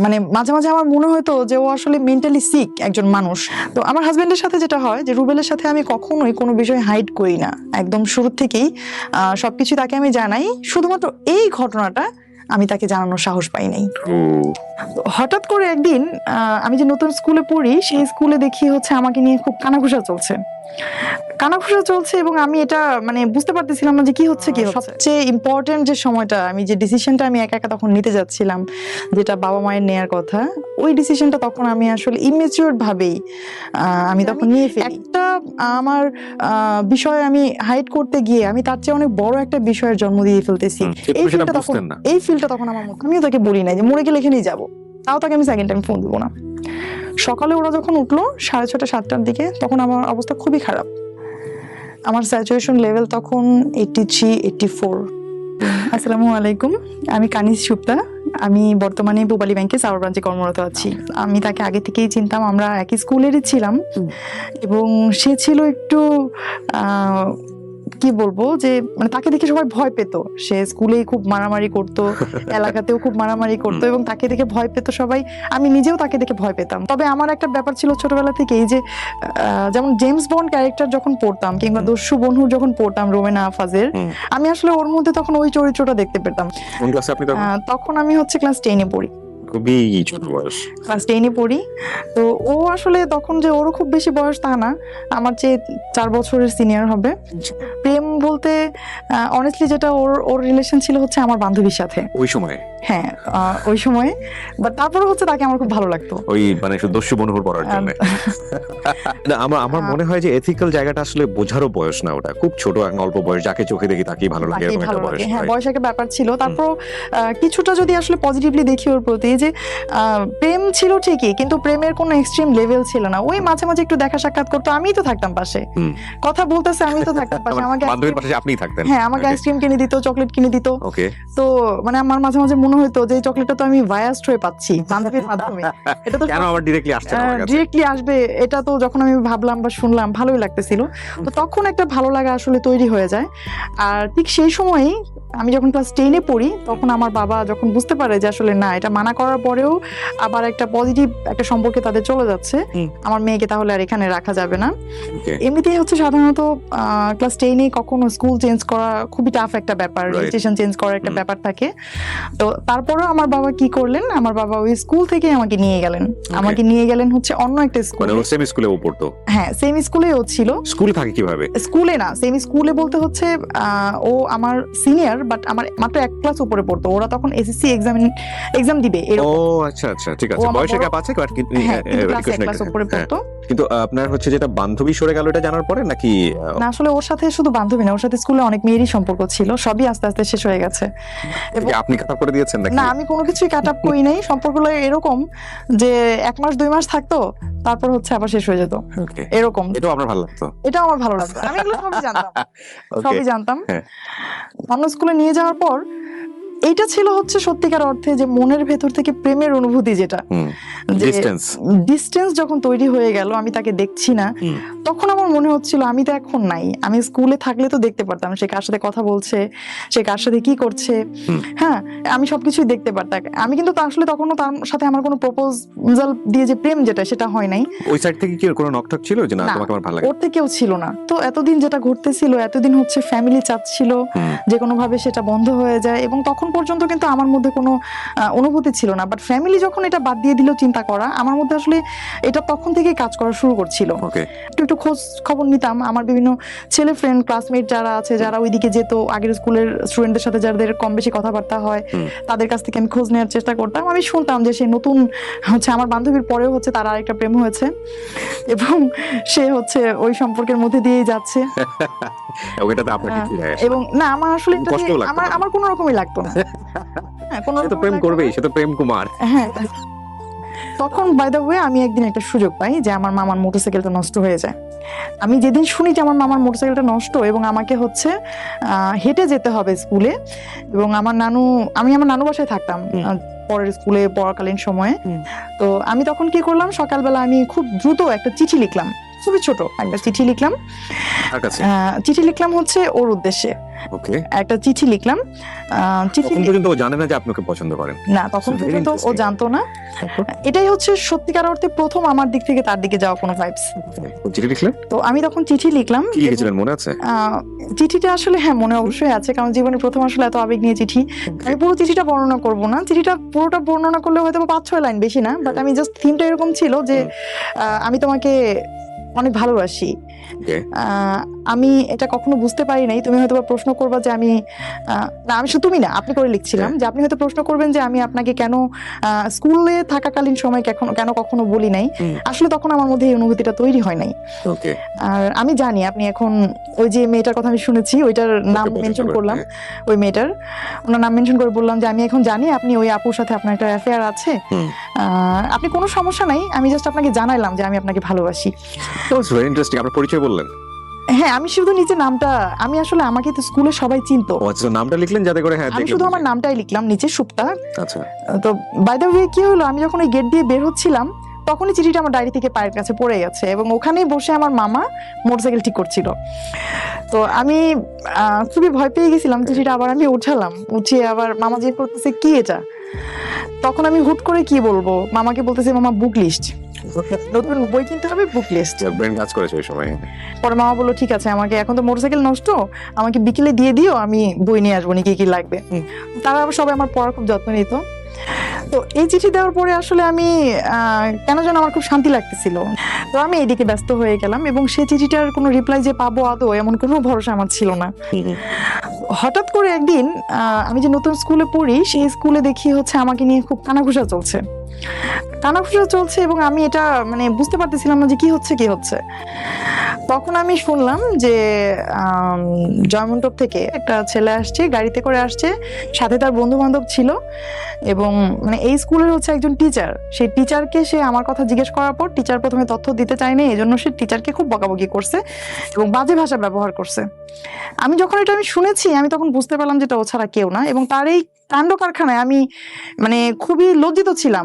মানে মাঝে মাঝে আমার মনে হতো যে ও আসলে মেন্টালি সিক একজন মানুষ। তো আমার হাজবেন্ডের সাথে যেটা হয় যে রুবেলের সাথে আমি কখনোই কোনো বিষয় হাইড করি না, একদম শুরু থেকেই সবকিছু তাকে আমি জানাই। শুধুমাত্র এই ঘটনাটা আমি তাকে জানানোর সাহস পাই নাই। হঠাৎ করে একদিন আমি যে নতুন স্কুলে পড়ি সেই স্কুলে দেখি হচ্ছে আমাকে নিয়ে খুব কানাঘুষা চলছে এবং আমি এটা মানে বুঝতে পারতেছিলাম না যে কি হচ্ছে। সবচেয়ে ইম্পর্টেন্ট যে সময়টা আমি যে ডিসিশনটা আমি একা একা তখন নিতে যাচ্ছিলাম, যেটা বাবা মায়ের নেয়ার কথা, ওই ডিসিশনটা তখন আমি আসলে ইমেচিউর ভাবেই আমি তখন নিয়ে ফেলি। একটা আমার বিষয় আমি হাইড করতে গিয়ে আমি তার চেয়ে অনেক বড় একটা বিষয়ের জন্ম দিয়ে ফেলতেছি। এই ফিলটা তখন আমার মুখ, আমিও তাকে বলি নাই যে মরে গেলে এখানেই যাবো, তাও তাকে আমি সেকেন্ড টাইম ফোন দিব না। সকালে ওরা যখন উঠলো 6:30 7টার দিকে, তখন আমার অবস্থা খুবই খারাপ। আমার স্যাচুরেশন লেভেল তখন 83 84। আসসালামু আলাইকুম, আমি কানিজ সুপ্তা। আমি বর্তমানে পূবালী ব্যাংকে সাউথ ব্রাঞ্চে কর্মরত আছি। আমি তাকে আগে থেকেই চিনতাম, আমরা একই স্কুলেরই ছিলাম এবং সে ছিল একটু কি বলবো যে মানে তাকে দেখে সবাই ভয় পেত। সে স্কুলেই খুব মারামারি করতো, এলাকাতেও খুব মারামারি করতো এবং তাকে দেখে ভয় পেত সবাই। আমি নিজেও তাকে দেখে ভয় পেতাম। তবে আমার একটা ব্যাপার ছিল ছোটবেলা থেকেই যে যেমন জেমস বন্ড ক্যারেক্টার যখন পড়তাম কিংবা দস্যু বন্ধুর যখন পড়তাম রোমেনা আফাজের, আমি আসলে ওর মধ্যে তখন ওই চরিত্রটা দেখতে পেতাম। তখন আমি হচ্ছে ক্লাস 10-এ পড়ি। খুবই ছোট বয়স, ক্লাস 10-এ পড়ি। তো ও আসলে তখন যে ওরও খুব বেশি বয়স তা না, আমার চেয়ে 4 বছরের সিনিয়র হবে। প্রেম বলতে অনেস্টলি যেটা ওর রিলেশন ছিল হচ্ছে আমার বান্ধবীর সাথে ওই সময়। হ্যাঁ ওই সময়ে, বাট তারপরে হচ্ছে তাকে আমার খুব ভালো লাগতো ওই মানে দস্যু বন্ধুর পড়ার জন্য। আমার মনে হয় যে এথিক্যাল জায়গাটা আসলে বোঝারও বয়স না, ওটা খুব ছোট একটা অল্প বয়স, যাকে চোখে দেখি তাকেই ভালো লাগে এরকম একটা বয়স। হ্যাঁ বয়স একটা ব্যাপার ছিল। তারপর কিছুটা যদি আসলে পজিটিভলি দেখি ওর প্রতি, যে প্রেম ছিল ঠিকই কিন্তু প্রেমের কোনো এক্সট্রিম লেভেল ছিল না। ওই মাঝে মাঝে একটু দেখা সাক্ষাৎ করতো, আমিই তো থাকতাম পাশে, কথা বলতেছে আমি তো থাকতাম পাশে, আমাকে বান্ধবীর পাশে আপনিই থাকতেন। হ্যাঁ আমাকে আইসক্রিম কিনে দিত, চকলেট কিনে দিত। ওকে। তো মানে আমার মাঝে মাঝে মনে হতো যে এই চকলেটটা তো আমি ভায়াসড হয়ে পাচ্ছি বান্ধবীর মাধ্যমে, এটা তো কেন আমার ডিরেক্টলি আসছে না আমার কাছে? ডিরেক্টলি আসবে, এটা তো যখন আমি ভাবলাম বা শুনলাম ভালোই লাগতেছিল। তো তখন একটা ভালো লাগা আসলে তৈরি হয়ে যায়। আর ঠিক সেই সময়ই আমি যখন ক্লাস 10-এ পড়ি, তখন আমার বাবা যখন বুঝতে পারে যে আসলে না, এটা মানা করার পরেও আবার একটা পজিটিভ একটা সম্পর্কে তাদের চলে যাচ্ছে, আমার মেয়েকে তাহলে আর এখানে রাখা যাবে না। এমনিতেই হচ্ছে সাধারণত ক্লাস 10-এ কখনো স্কুল চেঞ্জ করা খুবই টাফ একটা ব্যাপার, রেজিস্ট্রেশন চেঞ্জ করার একটা ব্যাপার থাকে। তো তারপরেও আমার বাবা কি করলেন, আমার বাবা ওই স্কুল থেকে আমাকে নিয়ে গেলেন হচ্ছে অন্য একটা স্কুল। মানে সেম স্কুলে ও পড়তো? হ্যাঁ সেম স্কুলে ও ছিল। স্কুলে থাকে কিভাবে? স্কুলে না, সেম স্কুলে বলতে হচ্ছে ও আমার সিনিয়র, বাট আমার মাত্র 1 ক্লাস উপরে পড়তো। ওরা তখন এসএসসি এক্সাম দিবে এরকম। ও আচ্ছা আচ্ছা, ঠিক আছে, বয়সে গ্যাপ আছে কিন্তু ক্লাস উপরে পড়তো। কিন্তু আপনার হচ্ছে যেটা বান্ধবী সরে গেল এটা জানার পরে নাকি? না আসলে ওর সাথে শুধু বান্ধবী না, ওর সাথে স্কুলে অনেক মেয়েরই সম্পর্ক ছিল, সবই আস্তে আস্তে শেষ হয়ে গেছে। এবং আপনি কাট আপ করে দিয়েছেন নাকি? না আমি কোনো কিছুই কাট আপ করি নাই। সম্পর্কগুলো এরকম যে 1 মাস 2 মাস থাকতো, তারপর হচ্ছে আবার শেষ হয়ে যেত এরকম। এটাও আপনার ভালো লাগতো? এটাও আমার ভালো লাগতো, আমি এগুলো সবই জানতাম। অন্য স্কুলে নিয়ে যাওয়ার পর এইটা ছিল হচ্ছে সত্যিকার অর্থে যে মনের ভেতর থেকে প্রেমের অনুভূতি, যেটা ডিস্টেন্স যখন তৈরি হয়ে গেল, আমি তাকে দেখছি না, তখন আমার মনে হচ্ছিল আমি তো এখন নাই। আমি স্কুলে থাকলে তো দেখতে পারতাম সে কার সাথে কথা বলছে, সে কার সাথে কি করছে, হ্যাঁ আমি সবকিছুই দেখতে পারতাম। আমি কিন্তু আসলে তখনও তার সাথে আমার কোনো প্রপোজাল দিয়ে যে প্রেম যেটা, সেটা হয় নাই। ওই সাইড থেকে কি কোনো নকটক ছিল যে না তোমাকে আমার ভালো লাগে? ওর থেকেও ছিল না। তো এতদিন যেটা ঘটতেছিল, এতদিন হচ্ছে ফ্যামিলি চাচ্ছিল যে কোনো ভাবে সেটা বন্ধ হয়ে যায়, এবং তখন পর্যন্ত কিন্তু আমার মধ্যে কোনো অনুভূতি ছিল না। বাট ফ্যামিলি যখন এটা বাদ দিয়ে দিল চিন্তা করা, আমার মধ্যে আসলে এটা তখন থেকেই কাজ করা শুরু করছিল। একটু খোঁজ খবর নিতাম, আমার বিভিন্ন ছেলে ফ্রেন্ড ক্লাসমেট যারা আছে, যারা ওইদিকে যেত, আগের স্কুলের স্টুডেন্টদের সাথে যাদের কম বেশি কথাবার্তা হয়, তাদের কাছ থেকে আমি খোঁজ নেওয়ার চেষ্টা করতাম। আমি শুনতাম যে সে নতুন হচ্ছে আমার বান্ধবীর পরেও হচ্ছে তার আরেকটা প্রেম হয়েছে এবং সে হচ্ছে ওই সম্পর্কের মধ্যে দিয়েই যাচ্ছে। এবং না আমার আসলে আমার কোনো রকমই লাগতো না। সে তো প্রেম করবেই, সে তো প্রেম কুমার। হ্যাঁ তখন বাই দ্য ওয়ে আমি একদিন একটা সুযোগ পাই যে আমার মামার মোটরসাইকেলটা নষ্ট হয়ে যায়। আমি যেদিন শুনি যে আমার মামার মোটরসাইকেলটা নষ্ট এবং আমাকে হচ্ছে হেঁটে যেতে হবে স্কুলে, এবং আমি আমার নানু বাসায় থাকতাম পরের স্কুলে পড়াকালীন সময়ে। তো আমি তখন কি করলাম, সকালবেলা আমি খুব দ্রুত একটা চিঠি লিখলাম খুবই ছোট একটা চিঠি লিখলাম। কার কাছে? চিঠি লিখলাম হচ্ছে ওর উদ্দেশ্যে, ওকে। একটা চিঠি লিখলাম। চিঠি তখন পর্যন্ত ও জানে না যে আপনি ওকে পছন্দ করেন? না, তখন So very পর্যন্ত ও interesting. জানতো না। এটাই হচ্ছে সত্যিকার অর্থে প্রথম আমার দিক থেকে তার দিকে যাওয়া কোনো ভাইবস। চিঠি লিখলেন? তো আমি তখন চিঠি লিখলাম। কি লিখেছিলেন মনে আছে? চিঠিটা আসলে হ্যাঁ মনে অবশ্যই আছে, কারণ জীবনের প্রথম আসলে এত আবেগ নিয়ে চিঠি। আমি পুরো চিঠিটা বর্ণনা করব না, চিঠিটা পুরোটা বর্ণনা করলে হয়তো 5-6 লাইন, বেশি না, বাট আমি জাস্ট থিমটা এরকম ছিল যে আমি তোমাকে অনেক ভালোবাসি। আমি এটা কখনো বুঝতে পারি নাই, তুমি হয়তো প্রশ্ন করবা যে আমি না, আমি শুধু তুমি না, আপনি করে লিখছিলাম যে আপনি হয়তো প্রশ্ন করবেন যে আমি আপনাকে কেন স্কুলে থাকাকালীন সময় কেন কখনো বলি নাই। আসলে তখন আমার মধ্যে এই অনুভূতিটা তৈরি হয় নাই। আর আমি জানি আপনি এখন ওই যে মেয়েটার কথা আমি শুনেছি, ওইটার নাম মেনশন করলাম, ওই মেয়েটার ওনার নাম মেনশন করে বললাম যে আমি এখন জানি আপনি ওই আপুর সাথে আপনার একটা অ্যাফেয়ার আছে, আপনি কোনো সমস্যা নাই, আমি জাস্ট আপনাকে জানাইলাম যে আমি আপনাকে ভালোবাসি। তো ইটস ভেরি ইন্টারেস্টিং। আপনার পরিচয় বললেন? হ্যাঁ, আমি শুধু নিচে নামটা, আমি আসলে আমাকে তো স্কুলে সবাই চিনতো। ও আচ্ছা, নামটা লিখলেন যাতে করে হ্যাঁ আমি শুধু আমার নামটাই লিখলাম নিচে, সুপ্তা। আচ্ছা। তো বাই দ্য ওয়ে কি হলো, আমি যখন ওই গেট দিয়ে বের হচ্ছিলাম তখনই চিঠিটা আমার ডায়েরি থেকে পায়ের কাছে পড়ে গেছে, এবং ওখানেই বসে আমার মামা মোটরসাইকেল ঠিক করছিল। তো আমি খুবই ভয় পেয়ে গেছিলাম। চিঠিটা আবার আমি উঠালাম, উঠিয়ে আবার মামা জিজ্ঞেস করতেছে কি এটা। তখন আমি হুট করে কি বলবো, মামাকে বলতেছে মামা বুক লিস্ট, নতুন বই কিনতে হবে, বুক লিস্ট। ব্রেন কাজ করেছে ওই সময়। পরে মামা বললো ঠিক আছে, আমাকে এখন তো মোটরসাইকেল নষ্ট, আমাকে বিকেলে দিয়ে দিও, আমি বই নিয়ে আসবো, কি কি লাগবে। তারা আবার সবাই আমার পড়ার খুব যত্ন নিত। তো এই চিঠি দেওয়ার পরে আসলে আমি কেন যেন আমার খুব শান্তি লাগতেছিল। তো আমি এইদিকে ব্যস্ত হয়ে গেলাম, এবং সেই চিঠিটার কোনো রিপ্লাই যে পাবো আদৌ এমন কোনো ভরসা আমার ছিল না। হঠাৎ করে একদিন আমি যে নতুন স্কুলে পড়ি, সেই স্কুলে দেখি হচ্ছে আমাকে নিয়ে খুব কানাঘুষা চলছে, এবং আমি এটা মানে বুঝতে পারতেছিলাম না যে কি হচ্ছে। তখন আমি শুনলাম যে জয়মন্টপ থেকে একটা ছেলে আসছে, গাড়িতে করে আসছে, সাথে তার বন্ধু বান্ধব ছিল, এবং মানে এই স্কুলের হচ্ছে একজন টিচার। সেই টিচারকে সে আমার কথা জিজ্ঞেস করার পর টিচার প্রথমে তথ্য দিতে চায়নি, এই জন্য সে টিচারকে খুব বকাবকি করছে এবং বাজে ভাষা ব্যবহার করছে। আমি যখন এটা শুনেছি, আমি তখন বুঝতে পারলাম যে এটা ও ছাড়া কেউ না, এবং তার এই কাণ্ড কারখানায় আমি মানে খুবই লজ্জিত ছিলাম।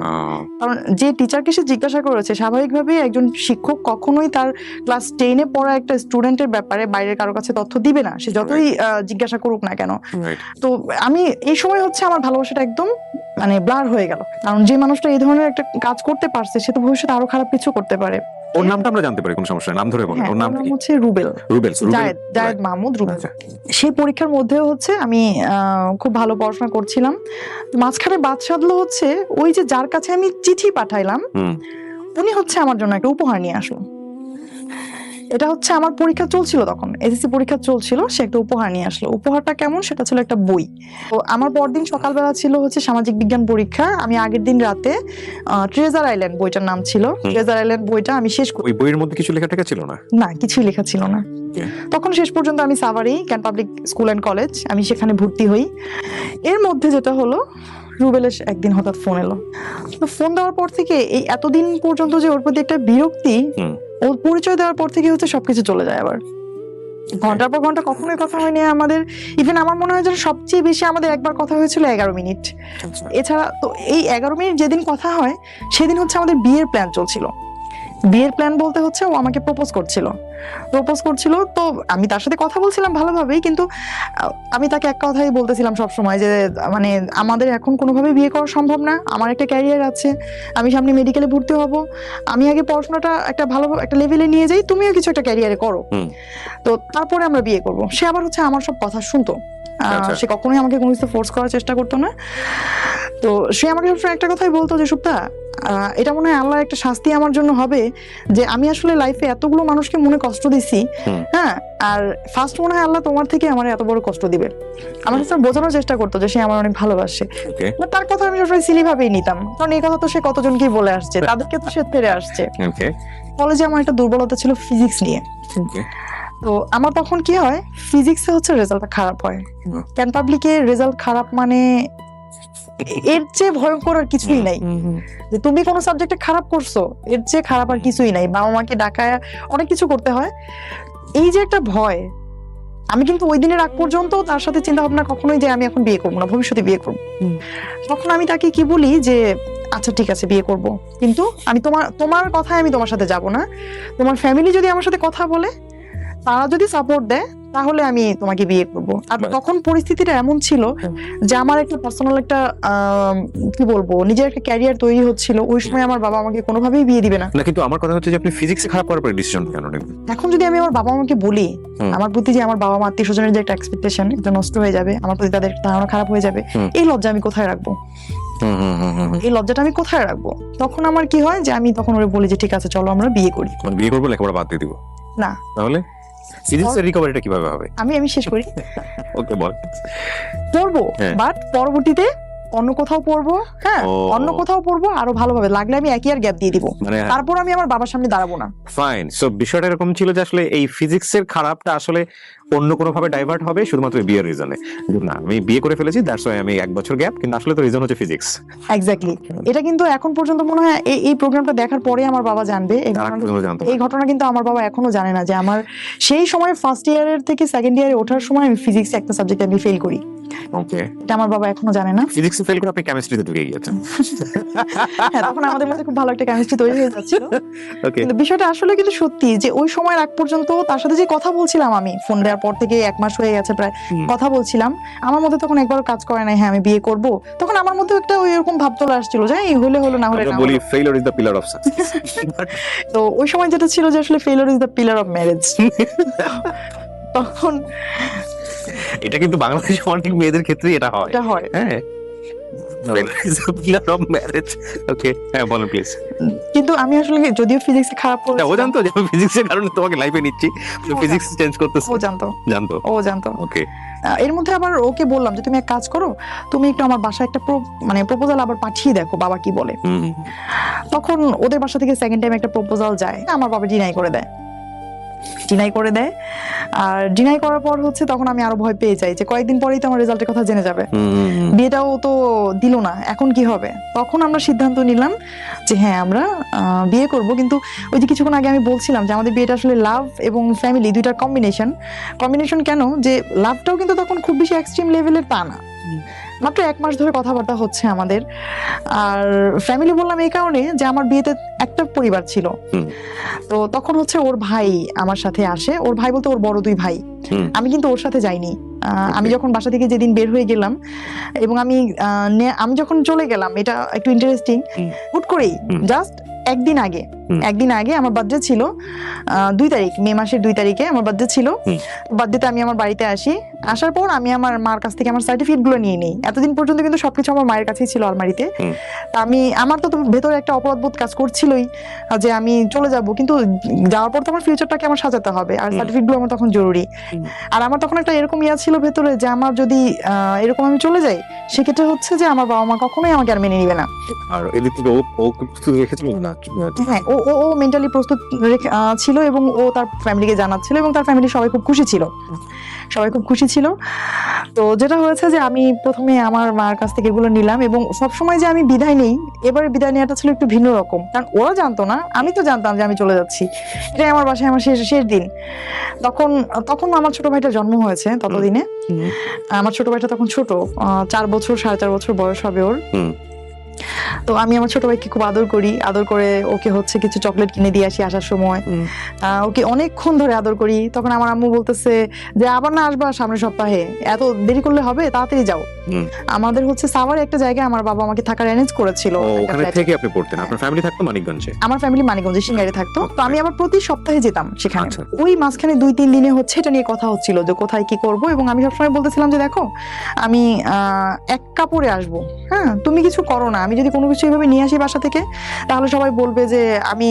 কারণ যে টিচারকে সে জিজ্ঞাসা করেছে, স্বাভাবিকভাবে একজন শিক্ষক কখনোই তার ক্লাস 10-এ পড়া একটা স্টুডেন্টের ব্যাপারে বাইরের কারো কাছে তথ্য দিবে না, সে যতই জিজ্ঞাসা করুক না কেন। তো আমি এই সময় হচ্ছে আমার ভালোবাসাটা একদম মানে ব্লার হয়ে গেল, কারণ যে মানুষটা এই ধরনের একটা কাজ করতে পারছে সে তো ভবিষ্যতে আরো খারাপ কিছু করতে পারে। ওর নামটা আমরা জানতে পারি? কোন সমস্যা, নাম ধরে বলেন। ওর নাম হচ্ছে রুবেল, জায়েদ মাহমুদ রুবেল। সেই পরীক্ষার মধ্যেও হচ্ছে আমি খুব ভালো পড়াশোনা করছিলাম। মাঝখানে বাদ সাধলো হচ্ছে ওই যে যার কাছে আমি চিঠি পাঠাইলাম, উনি হচ্ছে আমার জন্য একটা উপহার নিয়ে আসলো। এটা হচ্ছে আমার পরীক্ষা চলছিল, তখন এসএসসি পরীক্ষা চলছিল, সে একটা উপহার নিয়ে আসলো। উপহারটা কেমন, সেটা ছিল একটা বই। তো আমার পরদিন সকালবেলা ছিল হচ্ছে সামাজিক বিজ্ঞান পরীক্ষা। আমি আগের দিন রাতে ট্রেজার আইল্যান্ড বইটার নাম ছিল, ট্রেজার আইল্যান্ড বইটা আমি শেষ করি। ওই বইয়ের মধ্যে কিছু লেখা টেখা ছিল না? না, কিছুই লেখা ছিল না। তখন শেষ পর্যন্ত আমি সাভারি ক্যান পাবলিক স্কুল অ্যান্ড কলেজ, আমি সেখানে ভর্তি হই। এর মধ্যে যেটা হলো, রুবেলের একদিন হঠাৎ ফোন এলো। তো ফোন দেওয়ার পর থেকে এই এতদিন পর্যন্ত যে ওর প্রতি একটা বিরক্তি, ওর পরিচয় দেওয়ার পর থেকে হচ্ছে সবকিছু চলে যায়। আবার ঘন্টার পর ঘন্টা কখনোই কথা হয়নি আমাদের। ইভেন আমার মনে হয় যে সবচেয়ে বেশি আমাদের একবার কথা হয়েছিল 11 মিনিট। এছাড়া তো এই 11 মিনিট যেদিন কথা হয়, সেদিন হচ্ছে আমাদের বিয়ের প্ল্যান চলছিল। বিয়ের প্ল্যান বলতে হচ্ছে ও আমাকে প্রপোজ করছিল। তো আমি তার সাথে কথা বলছিলাম ভালোভাবেই, কিন্তু আমি তাকে এক কথাই বলতেছিলাম সবসময় যে মানে আমাদের এখন কোনোভাবে বিয়ে করা সম্ভব না, আমার একটা ক্যারিয়ার আছে, আমি সামনে মেডিকেলে ভর্তি হব, আমি আগে পড়াশোনাটা একটা ভালো একটা লেভেলে নিয়ে যাই, তুমিও কিছু একটা ক্যারিয়ারে করো, তো তারপরে আমরা বিয়ে করব। সে আবার হচ্ছে আমার সব কথা শুনতো, সে কখনোই আমাকে কোনো কিছু ফোর্স করার চেষ্টা করতো না। তো সে আমাকে সবসময় একটা কথাই বলতো যে সুপ্তা, এটা মনে হয় আল্লাহর একটা শাস্তি আমার জন্য হবে, যে আমি আসলে লাইফে এতগুলো মানুষকে মনে কষ্ট দিছি, হ্যাঁ, আর ফার্স্ট মনে হয় আল্লাহ তোমার থেকে আমার এত বড় কষ্ট দিবে। আমার কাছে বোঝানোর চেষ্টা করতো যে সে আমার অনেক ভালোবাসে। তার কথা আমি সবসময় সিলি ভাবেই নিতাম, কারণ এই কথা তো সে কতজনকেই বলে আসছে, তাদেরকে তো সে ফেরে আসছে। কলেজে আমার একটা দুর্বলতা ছিল ফিজিক্স নিয়ে। তো আমার তখন কি হয়, ফিজিক্সে হচ্ছে রেজাল্টটা খারাপ হয়, ক্যান পাবলিকে রেজাল্ট খারাপ মানে এর চেয়ে ভয়ঙ্কর আর কিছুই নাই। যে তুমি কোনো সাবজেক্টে খারাপ করছো, এর চেয়ে খারাপ আর কিছুই নাই। বাবা মাকে ডাকায় অনেক কিছু করতে হয়। এই যে একটা ভয়, আমি কিন্তু ওই দিনের আগ পর্যন্ত তার সাথে চিন্তা ভাবনা কখনোই যে আমি এখন বিয়ে করবো না, ভবিষ্যতে বিয়ে করবো। তখন আমি তাকে কি বলি যে আচ্ছা ঠিক আছে বিয়ে করব, কিন্তু আমি তোমার কথায় আমি তোমার সাথে যাব না, তোমার ফ্যামিলি যদি আমার সাথে কথা বলে, তারা যদি সাপোর্ট দেয়, তাহলে আমি তোমাকে বিয়ে করব। আর তখন পরিস্থিতিটা এমন ছিল যে আমার একটা পার্সোনাল একটা কি বলবো, নিজের একটা ক্যারিয়ার তৈরি হচ্ছিল। ওই সময় আমার বাবা আমাকে কোনোভাবেই বিয়ে দিবে না। না, কিন্তু আমার কথা হচ্ছে যে আপনি ফিজিক্সে খারাপ করার পরে ডিসিশন কেন নেবেন? এখন যদি আমি আমার বাবা মাকে বলি আমার প্রতি যে আমার বাবা মা আত্মীয় স্বজনের যে একটা এক্সপেকটেশন, এটা নষ্ট হয়ে যাবে, আমার প্রতি তাদের ধারণা খারাপ হয়ে যাবে, এই লজ্জা আমি কোথায় রাখবো? এই লজ্জাটা আমি কোথায় রাখবো? তখন আমার কি হয় যে আমি তখন ওরে বলি যে ঠিক আছে চলো আমরা বিয়ে করি। মানে বিয়ে করবো, লেখাপড়া বাদ দিয়ে দিব? না। তাহলে ফিজিক্সের রিকভারিটা কিভাবে হবে? আমি শেষ করি। ওকে, বল। পড়বো, বাট পরবর্তীতে অন্য কোথাও পড়বো। হ্যাঁ, অন্য কোথাও পড়বো, আরো ভালোভাবে। লাগলে আমি একই আর গ্যাপ দিয়ে দিব, তারপর আমি আমার বাবার সামনে দাঁড়াবো না। ফাইন। সো বিষয়টা এরকম ছিল যে আসলে এই ফিজিক্সের খারাপটা আসলে অন্য কোনো ভাবে ডাইভার্ট হবে শুধুমাত্র বিয়ের রিজনে। না, আমি বিয়ে করে ফেলেছি, দ্যাটস ওয়াই আমি 1 বছর গ্যাপ, কিন্তু আসলে তো রিজন হচ্ছে ফিজিক্স। এক্স্যাক্টলি। এটা কিন্তু এখন পর্যন্ত মনে হয় এই প্রোগ্রামটা দেখার পরে আমার বাবা জানবে। এই ঘটনা কিন্তু আমার বাবা এখনো জানে না যে আমার সেই সময় ফার্স্ট ইয়ারের থেকে সেকেন্ড ইয়ারে ওঠার সময় আমি ফিজিক্সে একটা সাবজেক্টে আমি ফেল করি। ওকে, এটা আমার বাবা এখনো জানে না। ফিজিক্সে ফেল করে আপনি কেমিস্ট্রিতে ঢুকে গিয়েছেন। হ্যাঁ, তখন আমাদের মধ্যে খুব ভালো একটা কেমিস্ট্রি তৈরি হয়ে যাচ্ছিল। ওকে, কিন্তু বিষয়টা আসলে কিন্তু সত্যি যে ওই সময়ের আগ পর্যন্ত তার সাথে যে কথা বলছিলাম, আমি ফোন দেওয়ার পর থেকে 1 মাস হয়ে গেছে প্রায় কথা বলছিলাম, আমার মধ্যে তখন একবারও কাজ করে নাই হ্যাঁ আমি বিয়ে করব। তখন আমার মধ্যে একটা ওই এরকম ভাব চলে আসছিল যে এই হলে হলো, না হলে না। বলি failure is the pillar of success. তো ওই সময় যেটা ছিল যে আসলে failure is the pillar of marriage. তখন এটা কিন্তু বাংলাদেশের অনেক মেয়েদের ক্ষেত্রেই এটা হয়। হ্যাঁ, কিন্তু আমি আসলে যদিও ফিজিক্সে খারাপ করেছি, ও জানতো যে ফিজিক্সের কারণে তোমাকে লাইফে নিচ্ছি, ফিজিক্স চেঞ্জ করতেছ? ও জানতো। ওকে, এর মধ্যে আবার ওকে বললাম যে তুমি এক কাজ করো, তুমি একটু আমার বাসায় একটা প্রপোজাল আবার পাঠিয়ে দেখো বাবা কি বলে। তখন ওদের বাসা থেকে সেকেন্ড টাইম একটা প্রপোজাল যায়, আমার বাবা ডিনাই করে দেয়। আর ডিনাই করার পর হচ্ছে তখন আমি আরো ভয় পেয়ে যাই যে কয়েকদিন পরেই তো আমার রেজাল্টের কথা জেনে যাবে, বিয়েটাও তো দিল না, এখন কি হবে? তখন আমরা সিদ্ধান্ত নিলাম যে হ্যাঁ আমরা বিয়ে করব। কিন্তু ওই যে কিছুক্ষণ আগে আমি বলছিলাম যে আমাদের বিয়েটা আসলে লাভ এবং ফ্যামিলি দুইটার কম্বিনেশন। কেন যে লাভটাও কিন্তু তখন খুব বেশি এক্সট্রিম লেভেলের তা না, মাত্র 1 মাস ধরে কথাবার্তা হচ্ছে আমাদের। আর ফ্যামিলি বললাম এই কারণে যে আমার বিয়েতে একটা পরিবার ছিল। তো তখন হচ্ছে ওর ভাই আমার সাথে আসে, ওর ভাই বলতে ওর বড় 2 ভাই। আমি কিন্তু ওর সাথে যাইনি। আমি যখন বাসা থেকে যেদিন বের হয়ে গেলাম এবং আমি যখন চলে গেলাম, এটা একটু ইন্টারেস্টিং, হুট করেই জাস্ট একদিন আগে আমার বার্থডে ছিল 2 তারিখ, মে মাসের 2 তারিখে আমার বার্থডে ছিল। বার্থডেতে আমি আমার বাড়িতে আসার পর আমি আমার মার কাছ থেকে আমার সার্টিফিকেট গুলো নিয়ে নেই। এতদিন পর্যন্ত কিন্তু সবকিছু আমার মায়ের কাছেই ছিল আলমারিতে। আমার তো ভেতরে একটা অপরাধবোধ কাজ করছিলই যে আমি চলে যাব, কিন্তু যাওয়ার পর তো আমার ফিউচারটাকে আমার সাজাতে হবে, আর সার্টিফিকেট গুলো আমার তখন জরুরি। আর আমার তখন একটা এরকম ছিল ভেতরে যে আমার যদি এরকম আমি চলে যাই, সেক্ষেত্রে হচ্ছে যে আমার বাবা মা কখনোই আমাকে আর মেনে নিবে না। আর এদিক থেকে ও প্রস্তুত রেখেছিল না? হ্যাঁ, ও মেন্টালি প্রস্তুত ছিল এবং ও তার ফ্যামিলিকে জানাচ্ছিল এবং তার ফ্যামিলি সবাই খুব খুশি ছিল। তো যেটা হয়েছে যে আমি প্রথমে আমার মার কাছ থেকে এগুলো নিলাম, এবং সবসময় যে আমি বিদায় নেই, এবারে বিদায় নেওয়াটা ছিল একটু ভিন্ন রকম, কারণ ওরা জানতো না, আমি তো জানতাম যে আমি চলে যাচ্ছি। এটাই আমার বাসায় আমার শেষ দিন। তখন আমার ছোট ভাইটার জন্ম হয়েছে। ততদিনে আমার ছোট ভাইটা তখন ছোট, 4 বছর 4.5 বছর বয়স হবে ওর। তো আমি আমার ছোট ভাইকে খুব আদর করে ওকে হচ্ছে কিছু চকলেট কিনে দিয়ে আসি আসার সময়। ওকে অনেকক্ষণ ধরে আদর করি। তখন আমার আম্মু বলতেছে যে আবার না আসবা সামনের সপ্তাহে, এত দেরি করলে হবে, তাড়াতাড়ি যাও। আমাদের হচ্ছে সাভারে একটা জায়গায় আমার বাবা আমাকে থাকার অ্যারেঞ্জ করেছিল। ওখানে থেকে আপনি পড়তেন? আপনার ফ্যামিলি থাকতো মানিকগঞ্জে? আমার ফ্যামিলি মানিকগঞ্জে সিঙ্গারে থাকতো। তো আমি আবার প্রতি সপ্তাহে যেতাম সেখানে। ওই মাঝখানে 2-3 দিনে হচ্ছে এটা নিয়ে কথা হচ্ছিল যে কোথায় কি করব, এবং আমি সবসময় বলতেছিলাম যে দেখো আমি এক কাপড়ে আসবো, হ্যাঁ তুমি কিছু করো না, আমি যদি কোনো কিছু এভাবে নিয়ে আসি বাসা থেকে, তাহলে সবাই বলবে যে আমি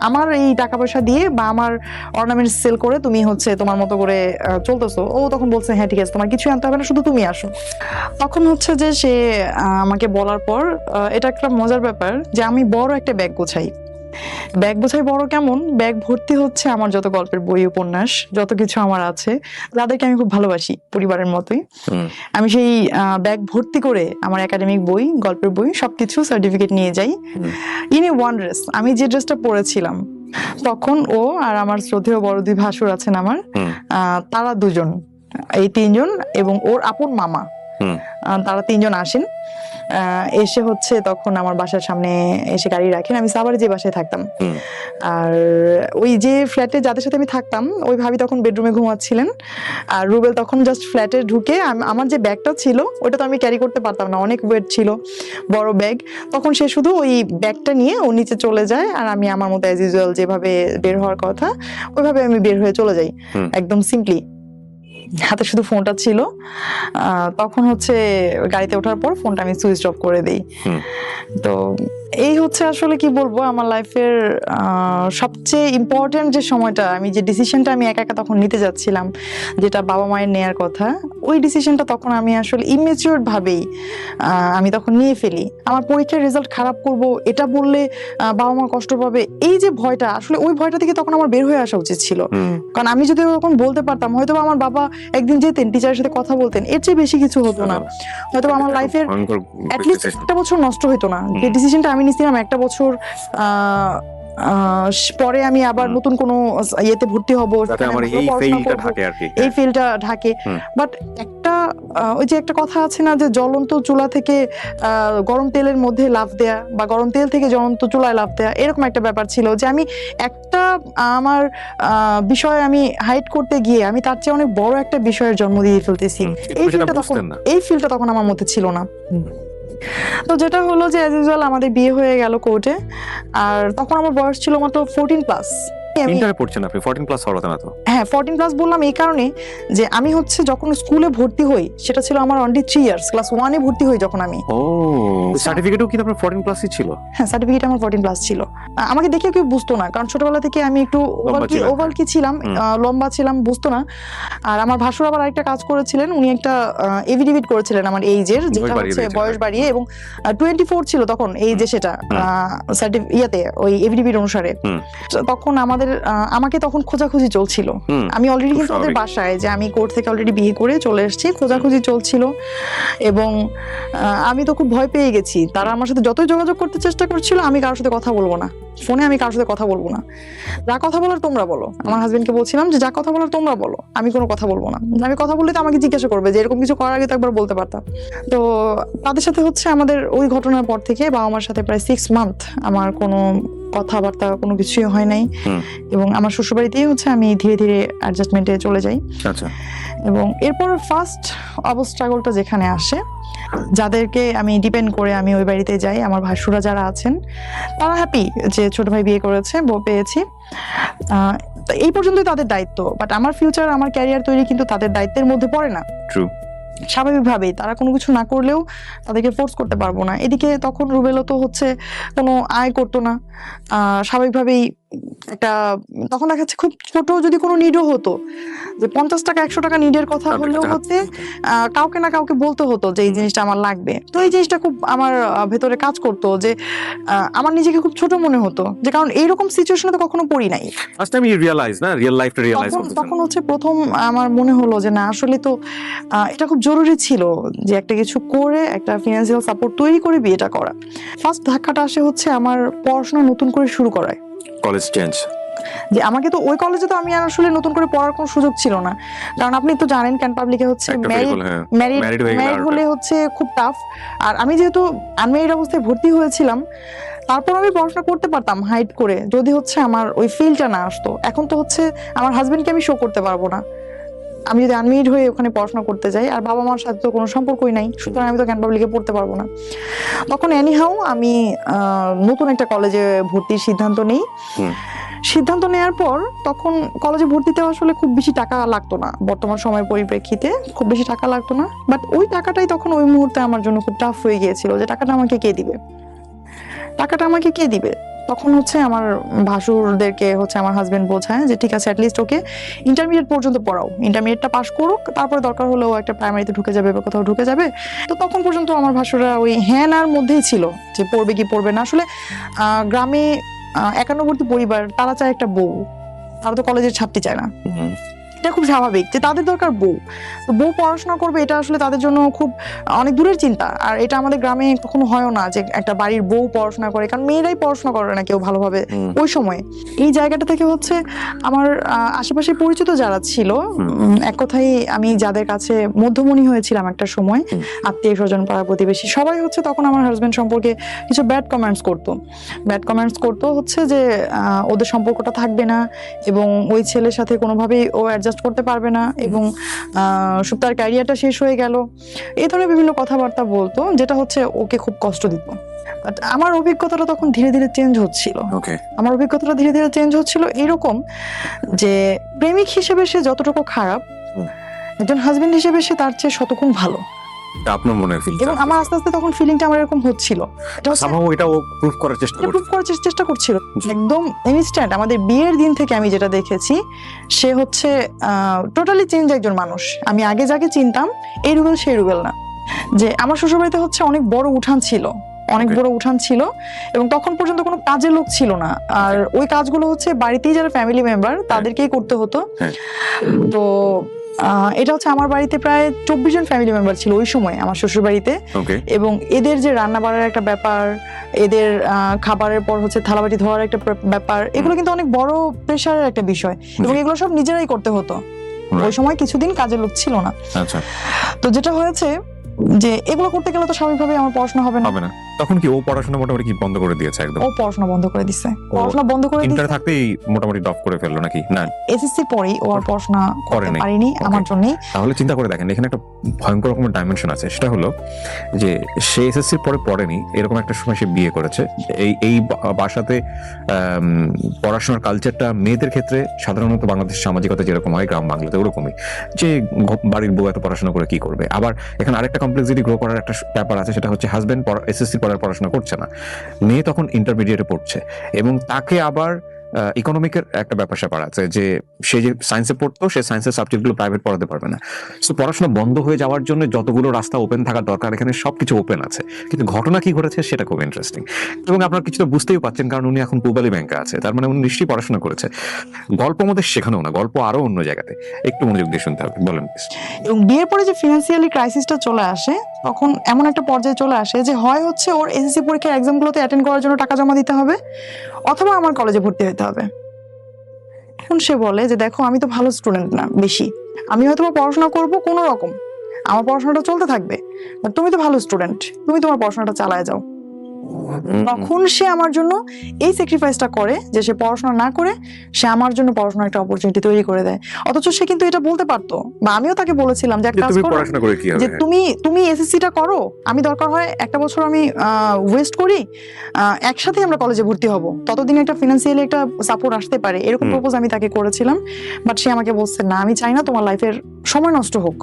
আমার এই টাকা পয়সা দিয়ে বা আমার অর্নামেন্টস সেল করে তুমি হচ্ছে তোমার মতো করে চলতেছো। ও তখন বলছে হ্যাঁ ঠিক আছে, তোমার কিছু আনতে হবে না, শুধু তুমি আসো। তখন হচ্ছে যে সে আমাকে বলার পর এটা একটা মজার ব্যাপার যে আমি বড় একটা ব্যাগ গোছাই বড় কেমন, ব্যাগ ভর্তি হচ্ছে আমার যত গল্পের বই উপন্যাস যত কিছু আমার আছে, তাদেরকে আমি খুব ভালোবাসি পরিবারের মতোই। আমি সেই ব্যাগ ভর্তি করে আমার একাডেমিক বই, গল্পের বই, সবকিছু সার্টিফিকেট নিয়ে যাই। ইনি ওয়ান ড্রেস, আমি যে ড্রেসটা পরেছিলাম তখন ও আর আমার শ্রদ্ধেয় বড় 2 ভাসুর আছেন আমার, তারা 2জন, এই 3জন এবং ওর আপন মামা তারা 3 জন আসেন। এসে হচ্ছে তখন আমার বাসার সামনে এসে গাড়ি রাখেন। আমি সাভারে যে বাসায় থাকতাম, আর ওই যে ফ্ল্যাটে যাদের সাথে আমি থাকতাম ওই ভাবি তখন বেডরুমে ঘুমাচ্ছিলেন, আর রুবেল তখন জাস্ট ফ্ল্যাটে ঢুকে আমার যে ব্যাগটা ছিল ওটা তো আমি ক্যারি করতে পারতাম না, অনেক ওয়েট ছিল, বড় ব্যাগ। তখন সে শুধু ওই ব্যাগটা নিয়ে ও নিচে চলে যায়, আর আমি আমার মতো অ্যাজ ইউজুয়াল যেভাবে বের হওয়ার কথা ওইভাবে আমি বের হয়ে চলে যাই, একদম সিম্পলি। হাতে শুধু ফোনটা ছিল। তখন হচ্ছে গাড়িতে ওঠার পর ফোনটা আমি সুইচ অফ করে দিই। তো এই হচ্ছে আসলে কি বলবো, আমার লাইফের সবচেয়ে ইম্পর্টেন্ট যে সময়টা, আমি যে ডিসিশনটা আমি একা একা তখন নিতে যাচ্ছিলাম, যেটা বাবা মায়ের নেয়ার কথা, ওই ডিসিশনটা তখন আমি আসলে ইমেচিওর ভাবেই আমি তখন নিয়ে ফেলি। আমার পরীক্ষার রেজাল্ট খারাপ করব এটা বললে বাবা মা কষ্ট পাবে, এই যে ভয়টা, আসলে ওই ভয়টা থেকে তখন আমার বের হয়ে আসা উচিত ছিল। কারণ আমি যদি তখন বলতে পারতাম, হয়তো আমার বাবা একদিন যেতেন টিচারের সাথে কথা বলতেন, এর চেয়ে বেশি কিছু হতো না। হয়তো আমার লাইফের অ্যাটলিস্ট একটা বছর নষ্ট হইতো না। যে ডিসিশনটা আমি নিয়েছিলাম একটা বছর পরে আমি আবার নতুন কোনো ইয়েতে ভর্তি হব, এই ফিল্ডটা ঢাকে। বাট একটা ওই যে একটা কথা আছে না, যে জ্বলন্ত চুলা থেকে গরম তেলের মধ্যে লাফ দেয়া, বা গরম তেল থেকে জ্বলন্ত চুলায় লাফ দেয়া, এরকম একটা ব্যাপার ছিল যে আমি একটা আমার বিষয় আমি হাইড করতে গিয়ে আমি তার চেয়ে অনেক বড় একটা বিষয়ের জন্ম দিয়ে ফেলতেছি। এই ফিলটা তখন আমার মধ্যে ছিল না। তো যেটা হলো যে অ্যাজ ইউজুয়াল আমাদের বিয়ে হয়ে গেল কোর্টে, আর তখন আমার বয়স ছিল মাত্র 14+। ইন্টারে পড়ছেন আপনি, 14+ হওয়ার কথা না তো? হ্যাঁ, 14+ বললাম এই কারণে যে আমি হচ্ছে যখন স্কুলে ভর্তি হই সেটা ছিল আমার অনলি 3 ইয়ার্স, ক্লাস 1 এ ভর্তি হই যখন আমি। ও, সার্টিফিকেটও কি আপনার 14+ই ছিল? হ্যাঁ, সার্টিফিকেট আমার 14+ ছিল। আমাকে দেখে কেউ বুঝতো না, কারণ ছোটবেলা থেকে আমি একটু ওভাল কি ছিলাম, লম্বা ছিলাম, বুঝতো না। আর আমার ভাসুর আবার আরেকটা কাজ করেছিলেন, উনি একটা এফিডেভিট করেছিলেন আমার এইজের, যেটা হচ্ছে বয়স বাড়িয়ে, এবং 24 ছিল তখন এইজে, সেটা ইয়াতে ওই এফিডেভিট অনুসারে। তখন আমাকে তখন খোঁজাখুঁজি চলছিল। আমি অলরেডি কিন্তু ওদের বাসায়, যে আমি কোর্ট থেকে অলরেডি বিয়ে করে চলে এসেছি, খোঁজাখুঁজি চলছিল, এবং আমি তো খুব ভয় পেয়ে গেছি। তারা আমার সাথে যতই যোগাযোগ করতে চেষ্টা করছিল, আমি কারোর সাথে কথা বলবো না, ফোনে আমি কারোর সাথে কথা বলবো না, যা কথা বলার তোমরা বলো। আমার হাজবেন্ডকে বলছিলাম যে যা কথা বলার তোমরা বলো, আমি কোনো কথা বলবো না। আমি কথা বললে তো আমাকে জিজ্ঞাসা করবে, যে এরকম কিছু করার আগে তো একবার বলতে পারতাম। তো তাদের সাথে হচ্ছে আমাদের ওই ঘটনার পর থেকে বাবা মার সাথে প্রায় 6 মান্থ আমার কোনো কথাবার্তা কোনো কিছুই হয় নাই, এবং আমার শ্বশুরবাড়িতেই হচ্ছে আমি ধীরে ধীরে অ্যাডজাস্টমেন্টে চলে যাই। আচ্ছা। এবং এরপর ফার্স্ট অবস্ট্রাগলটা যেখানে আসে, যাদেরকে আমি ডিপেন্ড করে আমি ওই বাড়িতে যাই, আমার ভাসুরা যারা আছেন তারা হ্যাপি যে ছোট ভাই বিয়ে করেছে, বউ পেয়েছি, এই পর্যন্তই তাদের দায়িত্ব। বাট আমার ফিউচার, আমার ক্যারিয়ার তৈরি কিন্তু তাদের দায়িত্বের মধ্যে পড়ে না। ট্রু। স্বাভাবিকভাবেই তারা কোনো কিছু না করলেও তাদেরকে ফোর্স করতে পারবো না। এদিকে তখন রুবেলও তো হচ্ছে কোনো আয় করতো না, স্বাভাবিকভাবেই একটা তখন দেখা যাচ্ছে খুব ছোট যদি কোনো নিডও হতো, যে 50 টাকা 100 টাকা নিডের কথা হলেও হচ্ছে কাউকে না কাউকে বলতে হতো যে এই জিনিসটা আমার লাগবে। তো এই জিনিসটা খুব আমার ভেতরে কাজ করতো, যে আমার নিজেকে খুব ছোট মনে হতো, যে কারণ এইরকম সিচুয়েশনে তো কখনো পড়ি নাই। ফার্স্ট টাইম ইউ রিয়ালাইজ না, রিয়েল লাইফটা রিয়ালাইজ করতেছেন। তখন হচ্ছে প্রথম আমার মনে হলো যে না, আসলে তো এটা খুব জরুরি ছিল যে একটা কিছু করে একটা ফিনান্সিয়াল সাপোর্ট তৈরি করে বিয়েটা করা। ফার্স্ট ধাক্কাটা আসে হচ্ছে আমার পড়াশোনা নতুন করে শুরু করায়, কলেজ চেঞ্জ। যে আমাকে তো ওই কলেজে তো আমি আসলে নতুন করে পড়ার কোনো সুযোগ ছিল না, কারণ আপনি তো জানেন ক্যান পাবলিকে হচ্ছে ম্যারিড হলে হচ্ছে খুব টাফ। আর আমি যেহেতু আনম্যারিড অবস্থায় ভর্তি হয়েছিলাম, তারপর আমি পড়াশোনা করতে পারতাম হাইড করে, যদি হচ্ছে আমার ওই ফিলটা না আসতো। এখন তো হচ্ছে আমার হাজবেন্ডকে আমি শো করতে পারবো না আমি যদি আনম্যারিড হয়ে ওখানে পড়াশোনা করতে যাই, আর বাবা মার সাথে তো কোনো সম্পর্কই নাই, সুতরাং আমি তো ক্যান পাবলিকে পড়তে পারবো না। তখন এনিহাউ আমি নতুন একটা কলেজে ভর্তির সিদ্ধান্ত নেই। সিদ্ধান্ত নেওয়ার পর তখন কলেজে ভর্তিতে আসলে খুব বেশি টাকা লাগতো না, বর্তমান সময়ের পরিপ্রেক্ষিতে খুব বেশি টাকা লাগতো না। বাট ওই টাকাটাই তখন ওই মুহূর্তে আমার জন্য খুব টাফ হয়ে গিয়েছিল, যে টাকাটা আমাকে কে দিবে। তখন হচ্ছে আমার ভাসুরদেরকে হচ্ছে আমার হাজবেন্ড বোঝায় যে ঠিক আছে, অ্যাটলিস্ট ওকে ইন্টারমিডিয়েট পর্যন্ত পড়াও, ইন্টারমিডিয়েটটা পাস করুক, তারপরে দরকার হলেও একটা প্রাইমারিতে ঢুকে যাবে বা কোথাও ঢুকে যাবে। তো তখন পর্যন্ত আমার ভাসুররা ওই হ্যাঁ নার মধ্যেই ছিল, যে পড়বে কি পড়বে না। আসলে গ্রামে একান্নবর্তী পরিবার, তারা চায় একটা বউ, তারা তো কলেজের ছাত্রী চায় না। তো এটা খুব স্বাভাবিক যে তাদের দরকার বউ, তো বউ পড়াশোনা করবে, এটা আসলে তাদের জন্য খুব অনেক দূরের চিন্তা। আর এটা আমাদের গ্রামে কখনো হয়ও না যে একটা বাড়ির বউ পড়াশোনা করে, কারণ মেয়েরাই পড়াশোনা করে না কেউ ভালোভাবে ওই সময়। এই জায়গাটা থেকে হচ্ছে আমার আশেপাশে পরিচিত যারা ছিল, এক কথাই আমি যাদের কাছে মধ্যমণি হয়েছিলাম একটা সময়, আত্মীয় স্বজন পাড়া প্রতিবেশী সবাই হচ্ছে তখন আমার হাজবেন্ড সম্পর্কে কিছু ব্যাড কমেন্টস করতো হচ্ছে যে ওদের সম্পর্কটা থাকবে না এবং ওই ছেলের সাথে কোনোভাবেই ও অ্যাডজাস্ট করতে পারবে না এবং তার ক্যারিয়ারটা শেষ হয়ে গেল, এই ধরনের বিভিন্ন কথাবার্তা বলতো, যেটা হচ্ছে ওকে খুব কষ্ট দিত। বাট আমার অভিজ্ঞতাটা তখন ধীরে ধীরে চেঞ্জ হচ্ছিল। এরকম যে প্রেমিক হিসেবে সে যতটুকু খারাপ, একজন হাজবেন্ড হিসেবে সে তার চেয়ে শতগুণ ভালো। আপনার মনে ফিল, এবং আমার আস্তে আস্তে তখন ফিলিংটা আমার এরকম হচ্ছিল, এটা ও প্রুফ করার চেষ্টা করছিল একদম ইনস্ট্যান্ট। আমাদের বিয়ের দিন থেকে আমি যেটা দেখেছি, সে হচ্ছে টোটালি চেঞ্জ একজন মানুষ। আমি আগে যাকে চিনতাম এই রুবেল সেই রুবেল না। যে আমার শ্বশুরবাড়িতে হচ্ছে অনেক বড় উঠান ছিল এবং তখন পর্যন্ত কোনো কাজের লোক ছিল না, আর ওই কাজগুলো হচ্ছে বাড়িতেই যারা ফ্যামিলি মেম্বার তাদেরকেই করতে হতো। তো এটা হচ্ছে আমার বাড়িতে প্রায় 24 জন ফ্যামিলি মেম্বার ছিল ওই সময় আমার শ্বশুর বাড়িতে, এবং এদের যে রান্না বাড়ার একটা ব্যাপার, এদের খাবারের পর হচ্ছে থালাবাটি ধোয়ার একটা ব্যাপার, এগুলো কিন্তু অনেক বড় প্রেশারের একটা বিষয় এবং এগুলো সব নিজেরাই করতে হতো। ওই সময় কিছুদিন কাজের লোক ছিল না। তো যেটা হয়েছে যে এগুলো করতে গেলে তো স্বাভাবিকভাবে আমার পড়াশোনা হবে না। তখন কি ও পড়াশোনা মোটামুটি কি বন্ধ করে দিয়েছে? একদম ও পড়াশোনা বন্ধ করে দিয়েছে। ইন্টার থাকতেই মোটামুটি ড্রপ করে ফেললো নাকি? না, এসএসসি পরেই ও আর পড়াশোনা করতে পারেনি আমার জন্যই। তাহলে চিন্তা করে দেখেন, এখানে একটা ভয়ঙ্কর রকমের ডাইমেনশন আছে। সেটা হলো যে সে এসএসসির পরে পড়েনি, এরকম একটা সময় সে বিয়ে করেছে। এই বাসাতে পড়াশোনার কালচারটা মেয়েদের ক্ষেত্রে সাধারণত বাংলাদেশের সামাজিকতা যেরকম হয় গ্রাম বাংলাতে ওরকমই, যে বাড়ির বউ এত পড়াশোনা করে কি করবে। আবার এখানে আরেকটা কমপ্লেক্সিটি গ্রো করার একটা ব্যাপার আছে, সেটা হচ্ছে হাজবেন্ড এসএসসি পড়ার পড়াশোনা করছে না, মেয়ে তখন ইন্টারমিডিয়েটে পড়ছে, এবং তাকে আবার ইকোনমিকের একটা ব্যাপার স্যাপার আছে যে সে যে সায়েন্সে পড়তো, সে সায়েন্সের সাবজেক্টগুলো প্রাইভেট পড়াতে পারবে না। সো পড়াশোনা বন্ধ হয়ে যাওয়ার জন্য যতগুলো রাস্তা ওপেন থাকার দরকার, এখানে সবকিছু ওপেন আছে। কিন্তু ঘটনা কি ঘটেছে সেটা খুব ইন্টারেস্টিং, এবং আপনার কিছুটা বুঝতেই পারছেন, কারণ উনি এখন পূবালী ব্যাংকে আছে, তার মানে উনি নিশ্চয়ই পড়াশোনা করেছে। গল্প আমাদের শেখানো না, গল্প আরো অন্য জায়গাতে, একটু মনোযোগ দিয়ে শুনতে হবে। বলেন। এবং বিয়ের পরে যে ফিনান্সিয়ালি ক্রাইসিসটা চলে আসে, তখন এমন একটা পর্যায়ে চলে আসে যে হয় হচ্ছে ওর এসএসসি পরীক্ষার এক্সামগুলোতে অ্যাটেন্ড করার জন্য টাকা জমা দিতে হবে, অথবা আমার কলেজে ভর্তি হতে হবে। এখন সে বলে যে দেখো, আমি তো ভালো স্টুডেন্ট না বেশি, আমি হয়তো পড়াশোনা করব কোনো রকম, আমার পড়াশোনাটা চলতে থাকবে, তুমি তো ভালো স্টুডেন্ট, তুমি তোমার পড়াশোনাটা চালায় যাও। তখন সে আমার জন্য এই স্যাক্রিফাইসটা করে যে সে পড়াশোনা না করে সে আমার জন্য পড়াশোনার একটা অপরচুনিটি তৈরি করে দেয়। অথচ সে কিন্তু এটা বলতে পারতো, বা আমিও তাকে বলেছিলাম যে কাজ করো, যে তুমি এসএসসিটা করো, আমি দরকার হয় একটা বছর আমি ওয়েস্ট করি, একসাথে আমরা কলেজে ভর্তি হব, ততদিন একটা ফিনান্সিয়ালি একটা সাপোর্ট আসতে পারে, এরকম প্রপোজ আমি তাকে করেছিলাম। বাট সে আমাকে বলছে না, আমি চাই না তোমার লাইফের সময় নষ্ট হোক,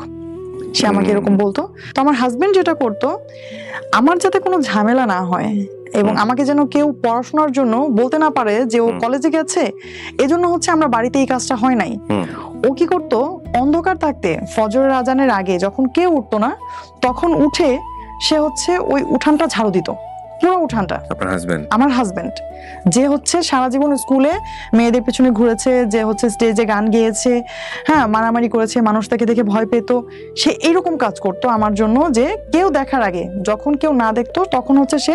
সে আমাকে এরকম বলতো। তো আমার হাজবেন্ড যেটা করতো, আমার যাতে কোনো ঝামেলা না হয় এবং আমাকে যেন কেউ পড়াশোনার জন্য বলতে না পারে যে ও কলেজে গেছে, এজন্য হচ্ছে আমরা বাড়িতে এই কাজটা হয় নাই। ও কি করতো, অন্ধকার থাকতে ফজরের আজানের আগে যখন কেউ উঠতো না, তখন উঠে সে হচ্ছে ওই উঠানটা ঝাড়ু দিত, পুরো উঠানটা। আমার হাজবেন্ড যে হচ্ছে সারা জীবন স্কুলে মেয়েদের পিছনে ঘুরেছে, যে হচ্ছে স্টেজে গান গেয়েছে, হ্যাঁ মারামারি করেছে, মানুষ তাকে দেখে ভয় পেত, সে এইরকম কাজ করতো আমার জন্য, যে কেউ দেখার আগে, যখন কেউ না দেখতো তখন হচ্ছে সে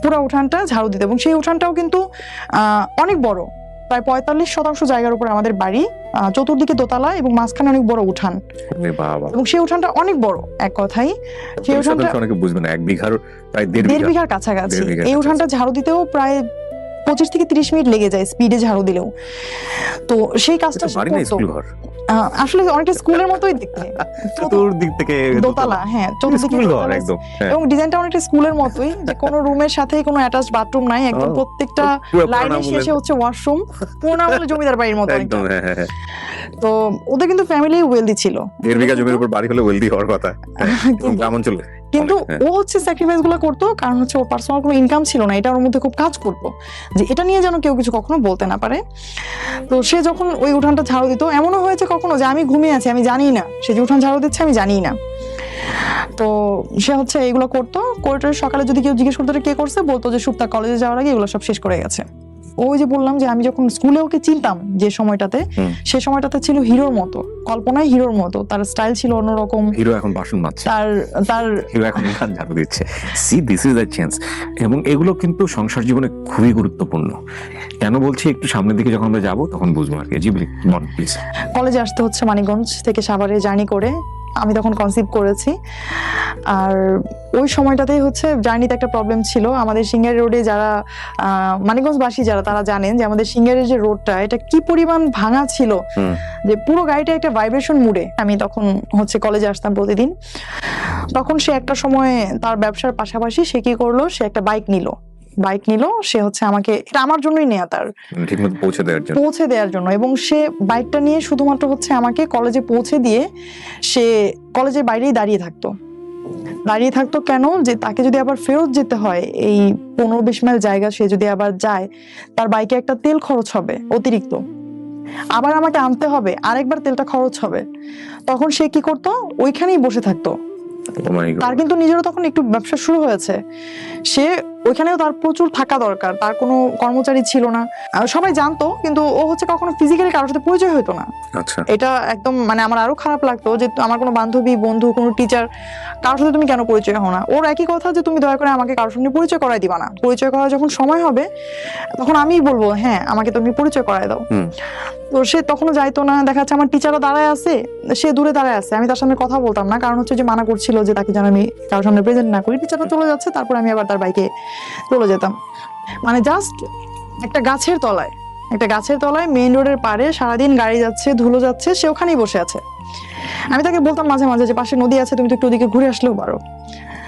পুরো উঠানটা ঝাড়ু দিত। এবং সেই উঠানটাও কিন্তু অনেক বড়, প্রায় 45% জায়গার উপর আমাদের বাড়ি, চতুর্দিকে দোতলা এবং মাঝখানে অনেক বড় উঠান, এবং সেই উঠানটা অনেক বড়। এক কথাই সেই উঠানটা অনেকে বুঝবে না, 1 বিঘার প্রায় 1.5 বিঘার কাছাকাছি। এই উঠানটা ঝাড়ু দিতেও প্রায় 25 থেকে 30 মিনিট লেগে যায় স্পিডে ঝাড়ু দিলেও। তো সেই কাজটা আসলে অনেকটা স্কুলের মতোই দেখতে, চতুর্দিক থেকে দোতলা, হ্যাঁ চতুর্দিকে একদম, এবং ডিজাইনটা অনেকটা স্কুলের মতোই, যে কোনো রুমের সাথেই কোনো অ্যাটাচড বাথরুম নাই, একদম প্রত্যেকটা লাইনের শেষে হচ্ছে ওয়াশরুম, পুরোনো আমলে জমিদার বাড়ির মতো একদম। তো ওদের কিন্তু ফ্যামিলি ওয়েলদি ছিল, 1.5 বিঘা জমির উপর বাড়ি হলে ওয়েলদি হওয়ার কথা গ্রাম অঞ্চলে। কিন্তু ও হচ্ছে স্যাক্রিফাইস গুলো করতো, কারণ হচ্ছে ওর পার্সোনাল কোনো ইনকাম ছিল না, এটা ওর মধ্যে খুব কাজ করতো যে এটা নিয়ে যেন কেউ কিছু কখনো বলতে না পারে। তো সে যখন ওই উঠানটা ঝাড়ু দিত, এমনও হয়েছে কখনো যে আমি ঘুমিয়ে আছি, আমি জানি না সে যে উঠান ঝাড়ু দিচ্ছে, আমি জানি না। তো সে হচ্ছে এগুলো করতো, করে সকালে যদি কেউ জিজ্ঞেস করতো কে করছে, বলতো যে সুপ্তা কলেজে যাওয়ার আগে এগুলো সব শেষ করে গেছে। ওই যে বললাম যে আমি যখন স্কুলে ওকে চিনতাম যে সময়টাতে, সে সময়টাতে ছিল হিরোর মতো, কল্পনায় হিরোর মতো, তার স্টাইল ছিল অন্যরকম। হিরো এখন বাসন মাজছে, তার হিরো এখন গান ঝাড়ু দিচ্ছে। C this is a chance. এবং এগুলো কিন্তু সংসার জীবনে খুবই গুরুত্বপূর্ণ। কেন বলছি, একটু সামনের দিকে যখন আমরা যাবো তখন বুঝবো আর কি। জি প্লিজ। কলেজে আসতে হচ্ছে মানিকগঞ্জ থেকে সাভারে জার্নি করে। আমি তখন কনসিভ করেছি। আর ওই সময়টাতেই হচ্ছে জার্নিতে একটা প্রবলেম ছিল। আমাদের সিঙ্গার রোডে যারা মানিকগঞ্জবাসী যারা, তারা জানেন যে আমাদের সিঙ্গারের যে রোডটা, এটা কি পরিমাণ ভাঙা ছিল যে পুরো গাড়িটা একটা ভাইব্রেশন মুডে। আমি তখন হচ্ছে কলেজে আসতাম প্রতিদিন। তখন সে একটা সময় তার ব্যবসার পাশাপাশি সে কি করলো, সে একটা বাইক নিল। সে হচ্ছে আমাকে, এটা আমার জন্যই নেয়া, তার ঠিকমতো পৌঁছে দেওয়ার জন্য। এবং সে বাইকটা নিয়ে শুধুমাত্র হচ্ছে আমাকে কলেজে পৌঁছে দিয়ে সে কলেজের বাইরেই দাঁড়িয়ে থাকতো। কেন? যে তাকে যদি আবার ফেরত যেতে হয় এই 15-20 মাইল জায়গা, সে যদি আবার যায়, তার বাইকে একটা তেল খরচ হবে অতিরিক্ত, আবার আমাকে আনতে হবে, আরেকবার তেলটা খরচ হবে। তখন সে কি করতো, ওইখানেই বসে থাকতো। তার কিন্তু নিজেরও তখন একটু ব্যবসা শুরু হয়েছে, সে ওইখানেও তার প্রচুর থাকা দরকার। তার কোনো কর্মচারী ছিল না, সবাই জানতো, কিন্তু ও হচ্ছে কখনো ফিজিক্যালি কারোর সাথে পরিচয় হতো না। এটা একদম মানে আমার আরো খারাপ লাগতো যে আমার কোনো বান্ধবী, বন্ধু, কোনো টিচার, কারোর সাথে তুমি কেন পরিচয় হও না? ওর একই কথা যে তুমি দয়া করে আমাকে কারোর সঙ্গে পরিচয় করাই দিবা না, পরিচয় করার যখন সময় হবে তখন আমিই বলবো হ্যাঁ আমাকে তুমি পরিচয় করাই দাও। তো সে তখনও যাইতো না। দেখা যাচ্ছে আমার টিচারও দাঁড়ায় আছে, সে দূরে দাঁড়ায় আছে, আমি তার সামনে কথা বলতাম না, কারণ হচ্ছে যে মানা করছিল যে তাকে যেন আমি কারোর সামনে প্রেজেন্ট না করি। টিচারও চলে যাচ্ছে, তারপর আমি আবার তার বাইকে চলে যেতাম। মানে জাস্ট একটা গাছের তলায় মেইন রোডের পাড়ে সারাদিন গাড়ি যাচ্ছে, ধুলো যাচ্ছে, সে ওখানেই বসে আছে। আমি তাকে বলতাম মাঝে মাঝে যে পাশে নদী আছে, তুমি তো একটু ওদিকে ঘুরে আসলেও পারো।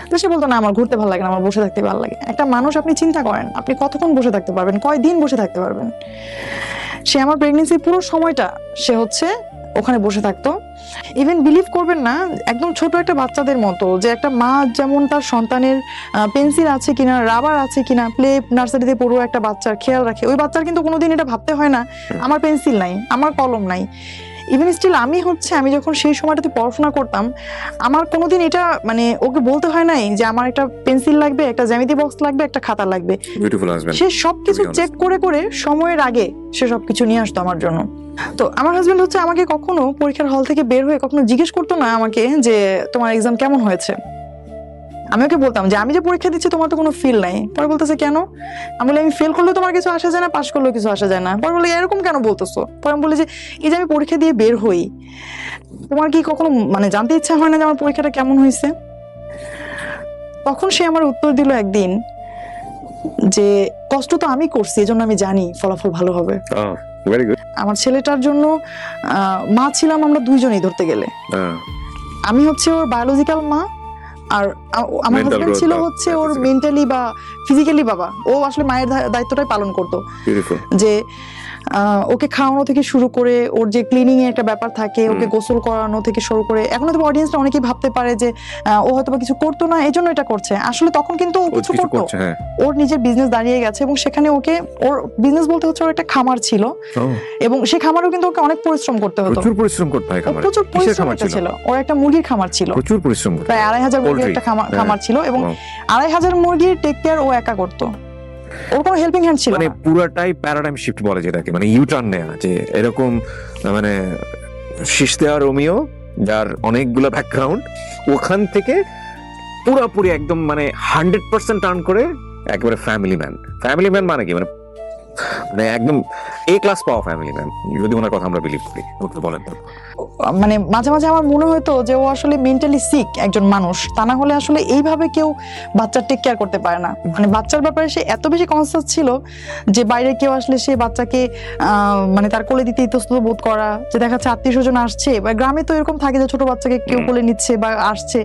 তো সে বলতো না, আমার ঘুরতে ভালো লাগে না, আমার বসে থাকতে ভালো লাগে। একটা মানুষ, আপনি চিন্তা করেন আপনি কতক্ষণ বসে থাকতে পারবেন, কয়দিন বসে থাকতে পারবেন? সে আমার প্রেগনেন্সির পুরো সময়টা সে হচ্ছে ওখানে বসে থাকতো। ইভেন বিলিভ করবেন না, একদম ছোট একটা বাচ্চাদের মতো, যে একটা মা যেমন তার সন্তানের পেন্সিল আছে কিনা, রাবার আছে কিনা, প্লে নার্সারিতে পড়ুয়া একটা বাচ্চার খেয়াল রাখে, ওই বাচ্চার কিন্তু কোনোদিন এটা ভাবতে হয় না আমার পেন্সিল নাই, আমার কলম নাই। ইভেন স্টিল আমি যখন সেই সময়টাতে পড়াশোনা করতাম, আমার কোনোদিন এটা মানে ওকে বলতে হয় নাই যে আমার একটা পেন্সিল লাগবে, একটা জ্যামিতি বক্স লাগবে, একটা খাতা লাগবে। সে সবকিছু চেক করে সময়ের আগে সে সবকিছু নিয়ে আসতো আমার জন্য। তো আমার হাজবেন্ড হচ্ছে আমাকে কখনো পরীক্ষার হল থেকে বের হয়ে কখনো জিজ্ঞেস করতো না আমাকে যে তোমার এক্সাম কেমন হয়েছে। আমি ওকে বলতাম যে আমি যে পরীক্ষা দিচ্ছি তোমার তো কোনো ফিল নাই। পরে বলতেছে কেন? আমি বলি আমি ফেল করলেও তোমার কিছু আসা যায় না, পাস করলেও কিছু আসা যায় না। পরে বলি এরকম কেন বলতেছো? পরে আমি বলি যে এই যে আমি পরীক্ষা দিয়ে বের হই, তোমার কি কখনো মানে জানতে ইচ্ছা হয় না যে আমার পরীক্ষাটা কেমন হয়েছে? তখন সে আমার উত্তর দিল একদিন যে কষ্ট তো আমি করছি, এজন্য আমি জানি ফলাফল ভালো হবে। আমার ছেলেটার জন্য মা ছিলাম আমরা দুইজনেই ধরতে গেলে। আমি হচ্ছে ওর বায়োলজিক্যাল মা, আর আমার হাজবেন্ড ছিল হচ্ছে ওর মেন্টালি বা ফিজিক্যালি বাবা। ও আসলে মায়ের দায়িত্বটাই পালন করতো, যে ওকে খাওয়ানো থেকে শুরু করে ওর যে ক্লিনিং এর একটা ব্যাপার থাকে, ওকে গোসল করানো থেকে শুরু করে। এখন হয়তো অডিয়েন্সটা অনেকেই ভাবতে পারে যে ও হয়তো কিছু করতো না এই জন্য এটা করছে, আসলে তখন কিন্তু ও কিছু করতো। ওর নিজের বিজনেস দাঁড়িয়ে গেছে এবং সেখানে ওকে, ওর বিজনেস বলতে হচ্ছে ওর একটা খামার ছিল, এবং সেই খামারেও কিন্তু ওকে অনেক পরিশ্রম করতে হতো। প্রচুর পরিশ্রম করতে হয় খামারে। প্রচুর পরিশ্রম ছিল। ওর একটা মুরগির খামার ছিল, প্রচুর পরিশ্রম, প্রায় 2500 মুরগির একটা খামার ছিল, এবং 2500 মুরগির টেক কেয়ার ও একা করতো। ওর কোনো হেল্পিং হ্যান্ড ছিল না। মানে পুরাটাই প্যারাডাইম শিফট বলে যেটাকে, মানে ইউটার্ন নেয়া, যে এরকম মানে শিশতেয়া রোমিও যার অনেকগুলো ব্যাকগ্রাউন্ড, ওখান থেকে পুরোপুরি একদম মানে 100% টার্ন করে একেবারে ফ্যামিলি ম্যান মানে কি, মানে একদম এ ক্লাস পাওয়া ফ্যামিলি ম্যান, যদি ওনার কথা আমরা বিলিভ করি। বলেন। মানে মাঝে মাঝে আমার মনে হতো যে ও আসলে মেন্টালি সিক একজন মানুষ, তা না হলে আসলে এইভাবে কেউ বাচ্চার টেক কেয়ার করতে পারে না। মানে বাচ্চার ব্যাপারে সে এত বেশি কনসাস ছিল যে বাইরে কেউ আসলে সে বাচ্চাকে মানে তার কোলে দিতে ইতস্তত বোধ করা, যে দেখা যাচ্ছে আত্মীয় স্বজন আসছে, বা গ্রামে তো এরকম থাকে যে ছোট বাচ্চাকে কেউ কোলে নিচ্ছে বা আসছে,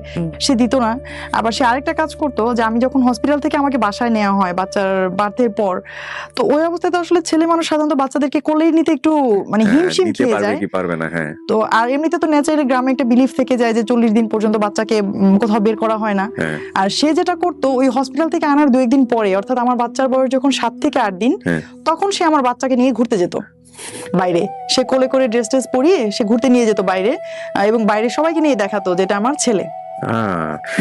সে দিত না। আবার সে আরেকটা কাজ করতো, যে আমি যখন হসপিটাল থেকে আমাকে বাসায় নেওয়া হয় বাচ্চার বার্থের পর, তো ওই অবস্থায় তো আসলে ছেলে মানুষ সাধারণত বাচ্চাদেরকে কোলেই নিতে একটু মানে হিমশিম খেয়ে যায়। তো আর এমনিতে তো ন্যাচারালি গ্রামে একটা বিলিফ থেকে যায় যে 40 দিন পর্যন্ত বাচ্চাকে কোথাও বের করা হয় না। আর সে যেটা করতো, ওই হসপিটাল থেকে আনার 2-1 দিন পরে, অর্থাৎ আমার বাচ্চার বয়স যখন 7 থেকে 8 দিন, তখন সে আমার বাচ্চাকে নিয়ে ঘুরতে যেত বাইরে। সে কোলে করে ড্রেস পরিয়ে সে ঘুরতে নিয়ে যেত বাইরে, এবং বাইরে সবাইকে নিয়ে দেখাতো যেটা আমার ছেলে।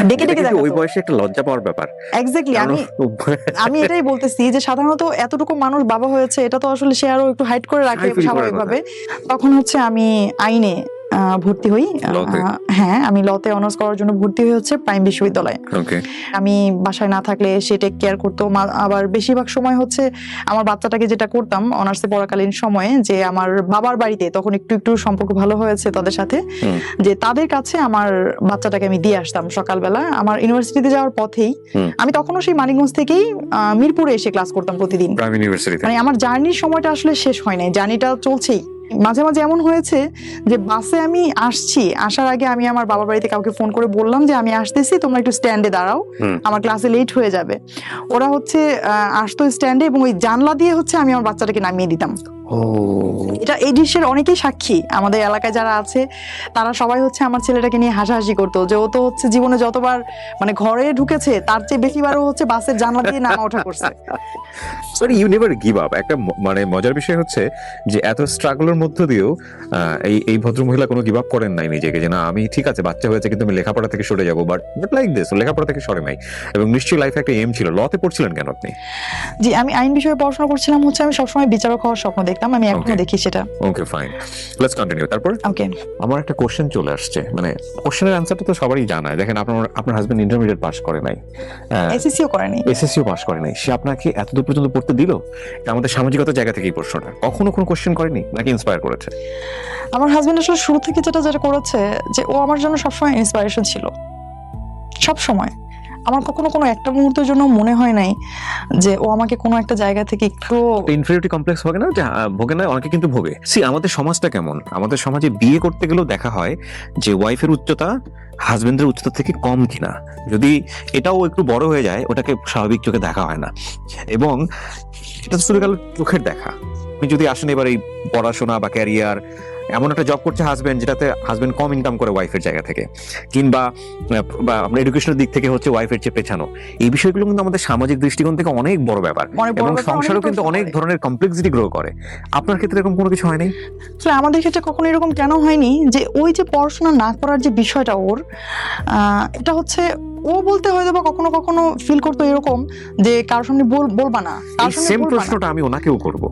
ডেকে ডেকে কিন্তু ওই দেখাতো। বয়সে একটা লজ্জা পাওয়ার ব্যাপার। এক্স্যাক্টলি, আমি এটাই বলতেছি যে সাধারণত এতটুকু মানুষ বাবা হয়েছে, এটা তো আসলে সে আরো একটু হাইড করে রাখে Shy feel করার স্বাভাবিকভাবে। তখন হচ্ছে আমি আইনে ভর্তি হই। Law-তে? হ্যাঁ, আমি লতে অনার্স করার জন্য ভর্তি হই হচ্ছে প্রাইম বিশ্ববিদ্যালয়ে। ওকে। আমি বাসায় না থাকলে সে টেক কেয়ার করতো। আবার বেশিরভাগ সময় হচ্ছে আমার বাচ্চাটাকে যেটা করতাম অনার্সে পড়াকালীন সময়ে, যে আমার বাবার বাড়িতে তখন একটু একটু সম্পর্ক ভালো হয়েছে তাদের সাথে, যে তাদের কাছে আমার বাচ্চাটাকে আমি দিয়ে আসতাম সকালবেলা আমার ইউনিভার্সিটিতে যাওয়ার পথেই। আমি তখনও সেই মানিকগঞ্জ থেকেই মিরপুরে এসে ক্লাস করতাম প্রতিদিন। প্রাইম ইউনিভার্সিটিতে? মানে আমার জার্নির সময়টা আসলে শেষ হয় নাই, জার্নিটা চলছেই। মাঝে মাঝে এমন হয়েছে যে বাসে আমি আসছি, আসার আগে আমি আমার বাবার বাড়িতে কাউকে ফোন করে বললাম যে আমি আসতেছি, তোমরা একটু স্ট্যান্ডে দাঁড়াও, আমার ক্লাসে লেট হয়ে যাবে। ওরা হচ্ছে আসতো স্ট্যান্ডে এবং ওই জানলা দিয়ে হচ্ছে আমি আমার বাচ্চাটাকে নামিয়ে দিতাম। এটা এই দৃশ্যের অনেকেই সাক্ষী, আমাদের এলাকায় যারা আছে তারা সবাই হচ্ছে আমার ছেলেটাকে নিয়ে হাসাহাসি করতো যে ও তো হচ্ছে জীবনে যতবার মানে ঘরে ঢুকেছে তার চেয়ে বেশিবারও হচ্ছে বাসের জানলা দিয়ে নামা ওঠা করছে। Sorry, you never give up. একটা মানে মজার বিষয় হচ্ছে যে এত স্ট্রাগলের মধ্য দিয়েও এই ভদ্রমহিলা কোনো গিভ আপ করেন নাই নিজেকে, যে না আমি ঠিক আছে বাচ্চা হয়েছে কিন্তু আমি লেখাপড়া থেকে সরে যাবো, বাট লাইক দিস লেখাপড়া থেকে সরে নাই। এবং নিশ্চয়ই লাইফে একটা এম ছিল। লতে পড়ছিলেন কেন আপনি? জি, আমি আইন বিষয়ে পড়াশোনা করছিলাম হচ্ছে, আমি সবসময় বিচারক হওয়ার স্বপ্ন দেখতাম, আমি এখনো দেখি সেটা। Okay fine, let's continue. তারপর ওকে, আমার একটা কোশ্চেন চলে আসছে, মানে কোশ্চেনের অ্যান্সারটা তো সবারই জানা। দেখেন আপনার হাজবেন্ড ইন্টারমিডিয়েট পাস করে নাই, এসএসসিও করেনি, এসএসসিও পাস করে নাই, সে আপনাকে এতদূর পর্যন্ত পড়তে দিল? আমাদের সামাজিকতার জায়গা থেকে এই প্রশ্নটা কখনো কোনো কোশ্চেন করেনি নাকি ইন্সপায়ার করেছে? আমার হাজবেন্ড আসলে শুরু থেকে যেটা করেছে যে ও আমার জন্য সবসময় ইন্সপিরেশন ছিল, সব সময়। আমার কখনো কোনো একটা মুহূর্তের জন্য মনে হয় নাই যে ও আমাকে কোনো একটা জায়গা থেকে একটু ইনফেরিয়রিটি কমপ্লেক্স হবে না যে ভোগে না? অনেকে কিন্তু ভোগে। সি, আমাদের সমাজটা কেমন, আমাদের সমাজে বিয়ে করতে গেলেও দেখা হয় যে ওয়াইফের উচ্চতা হাজবেন্ডের উচ্চতা থেকে কম কিনা, যদি এটাও একটু বড় হয়ে যায় ওটাকে স্বাভাবিক চোখে দেখা হয় না। এবং এটা শুরু গেল চোখের দেখা। আপনি যদি আসেন এবার এই পড়াশোনা বা ক্যারিয়ার, এমন একটা জব করছে হাজবেন্ড যেটাতে হাজবেন্ড কম ইনকাম করে ওয়াইফের জায়গা থেকে, কিংবা আপনার এডুকেশনের দিক থেকে হচ্ছে ওয়াইফের চেয়ে পেছানো, এই বিষয়গুলো কিন্তু আমাদের সামাজিক দৃষ্টিকোণ থেকে অনেক বড় ব্যাপার, এবং সংসারও কিন্তু অনেক ধরনের কমপ্লেক্সিটি গ্রো করে। আপনার ক্ষেত্রে এরকম কোনো কিছু হয় নাই? আসলে আমাদের ক্ষেত্রে কখনো এরকম কেন হয়নি যে ওই যে পড়াশোনা না করার যে বিষয়টা ওর, এটা হচ্ছে ও বলতে হয়তো বা কখনো কখনো ফিল করতো এরকম যে কারোর সামনে বলবা না, এই সেম প্রশ্নটা আমি ওনাকেও করব,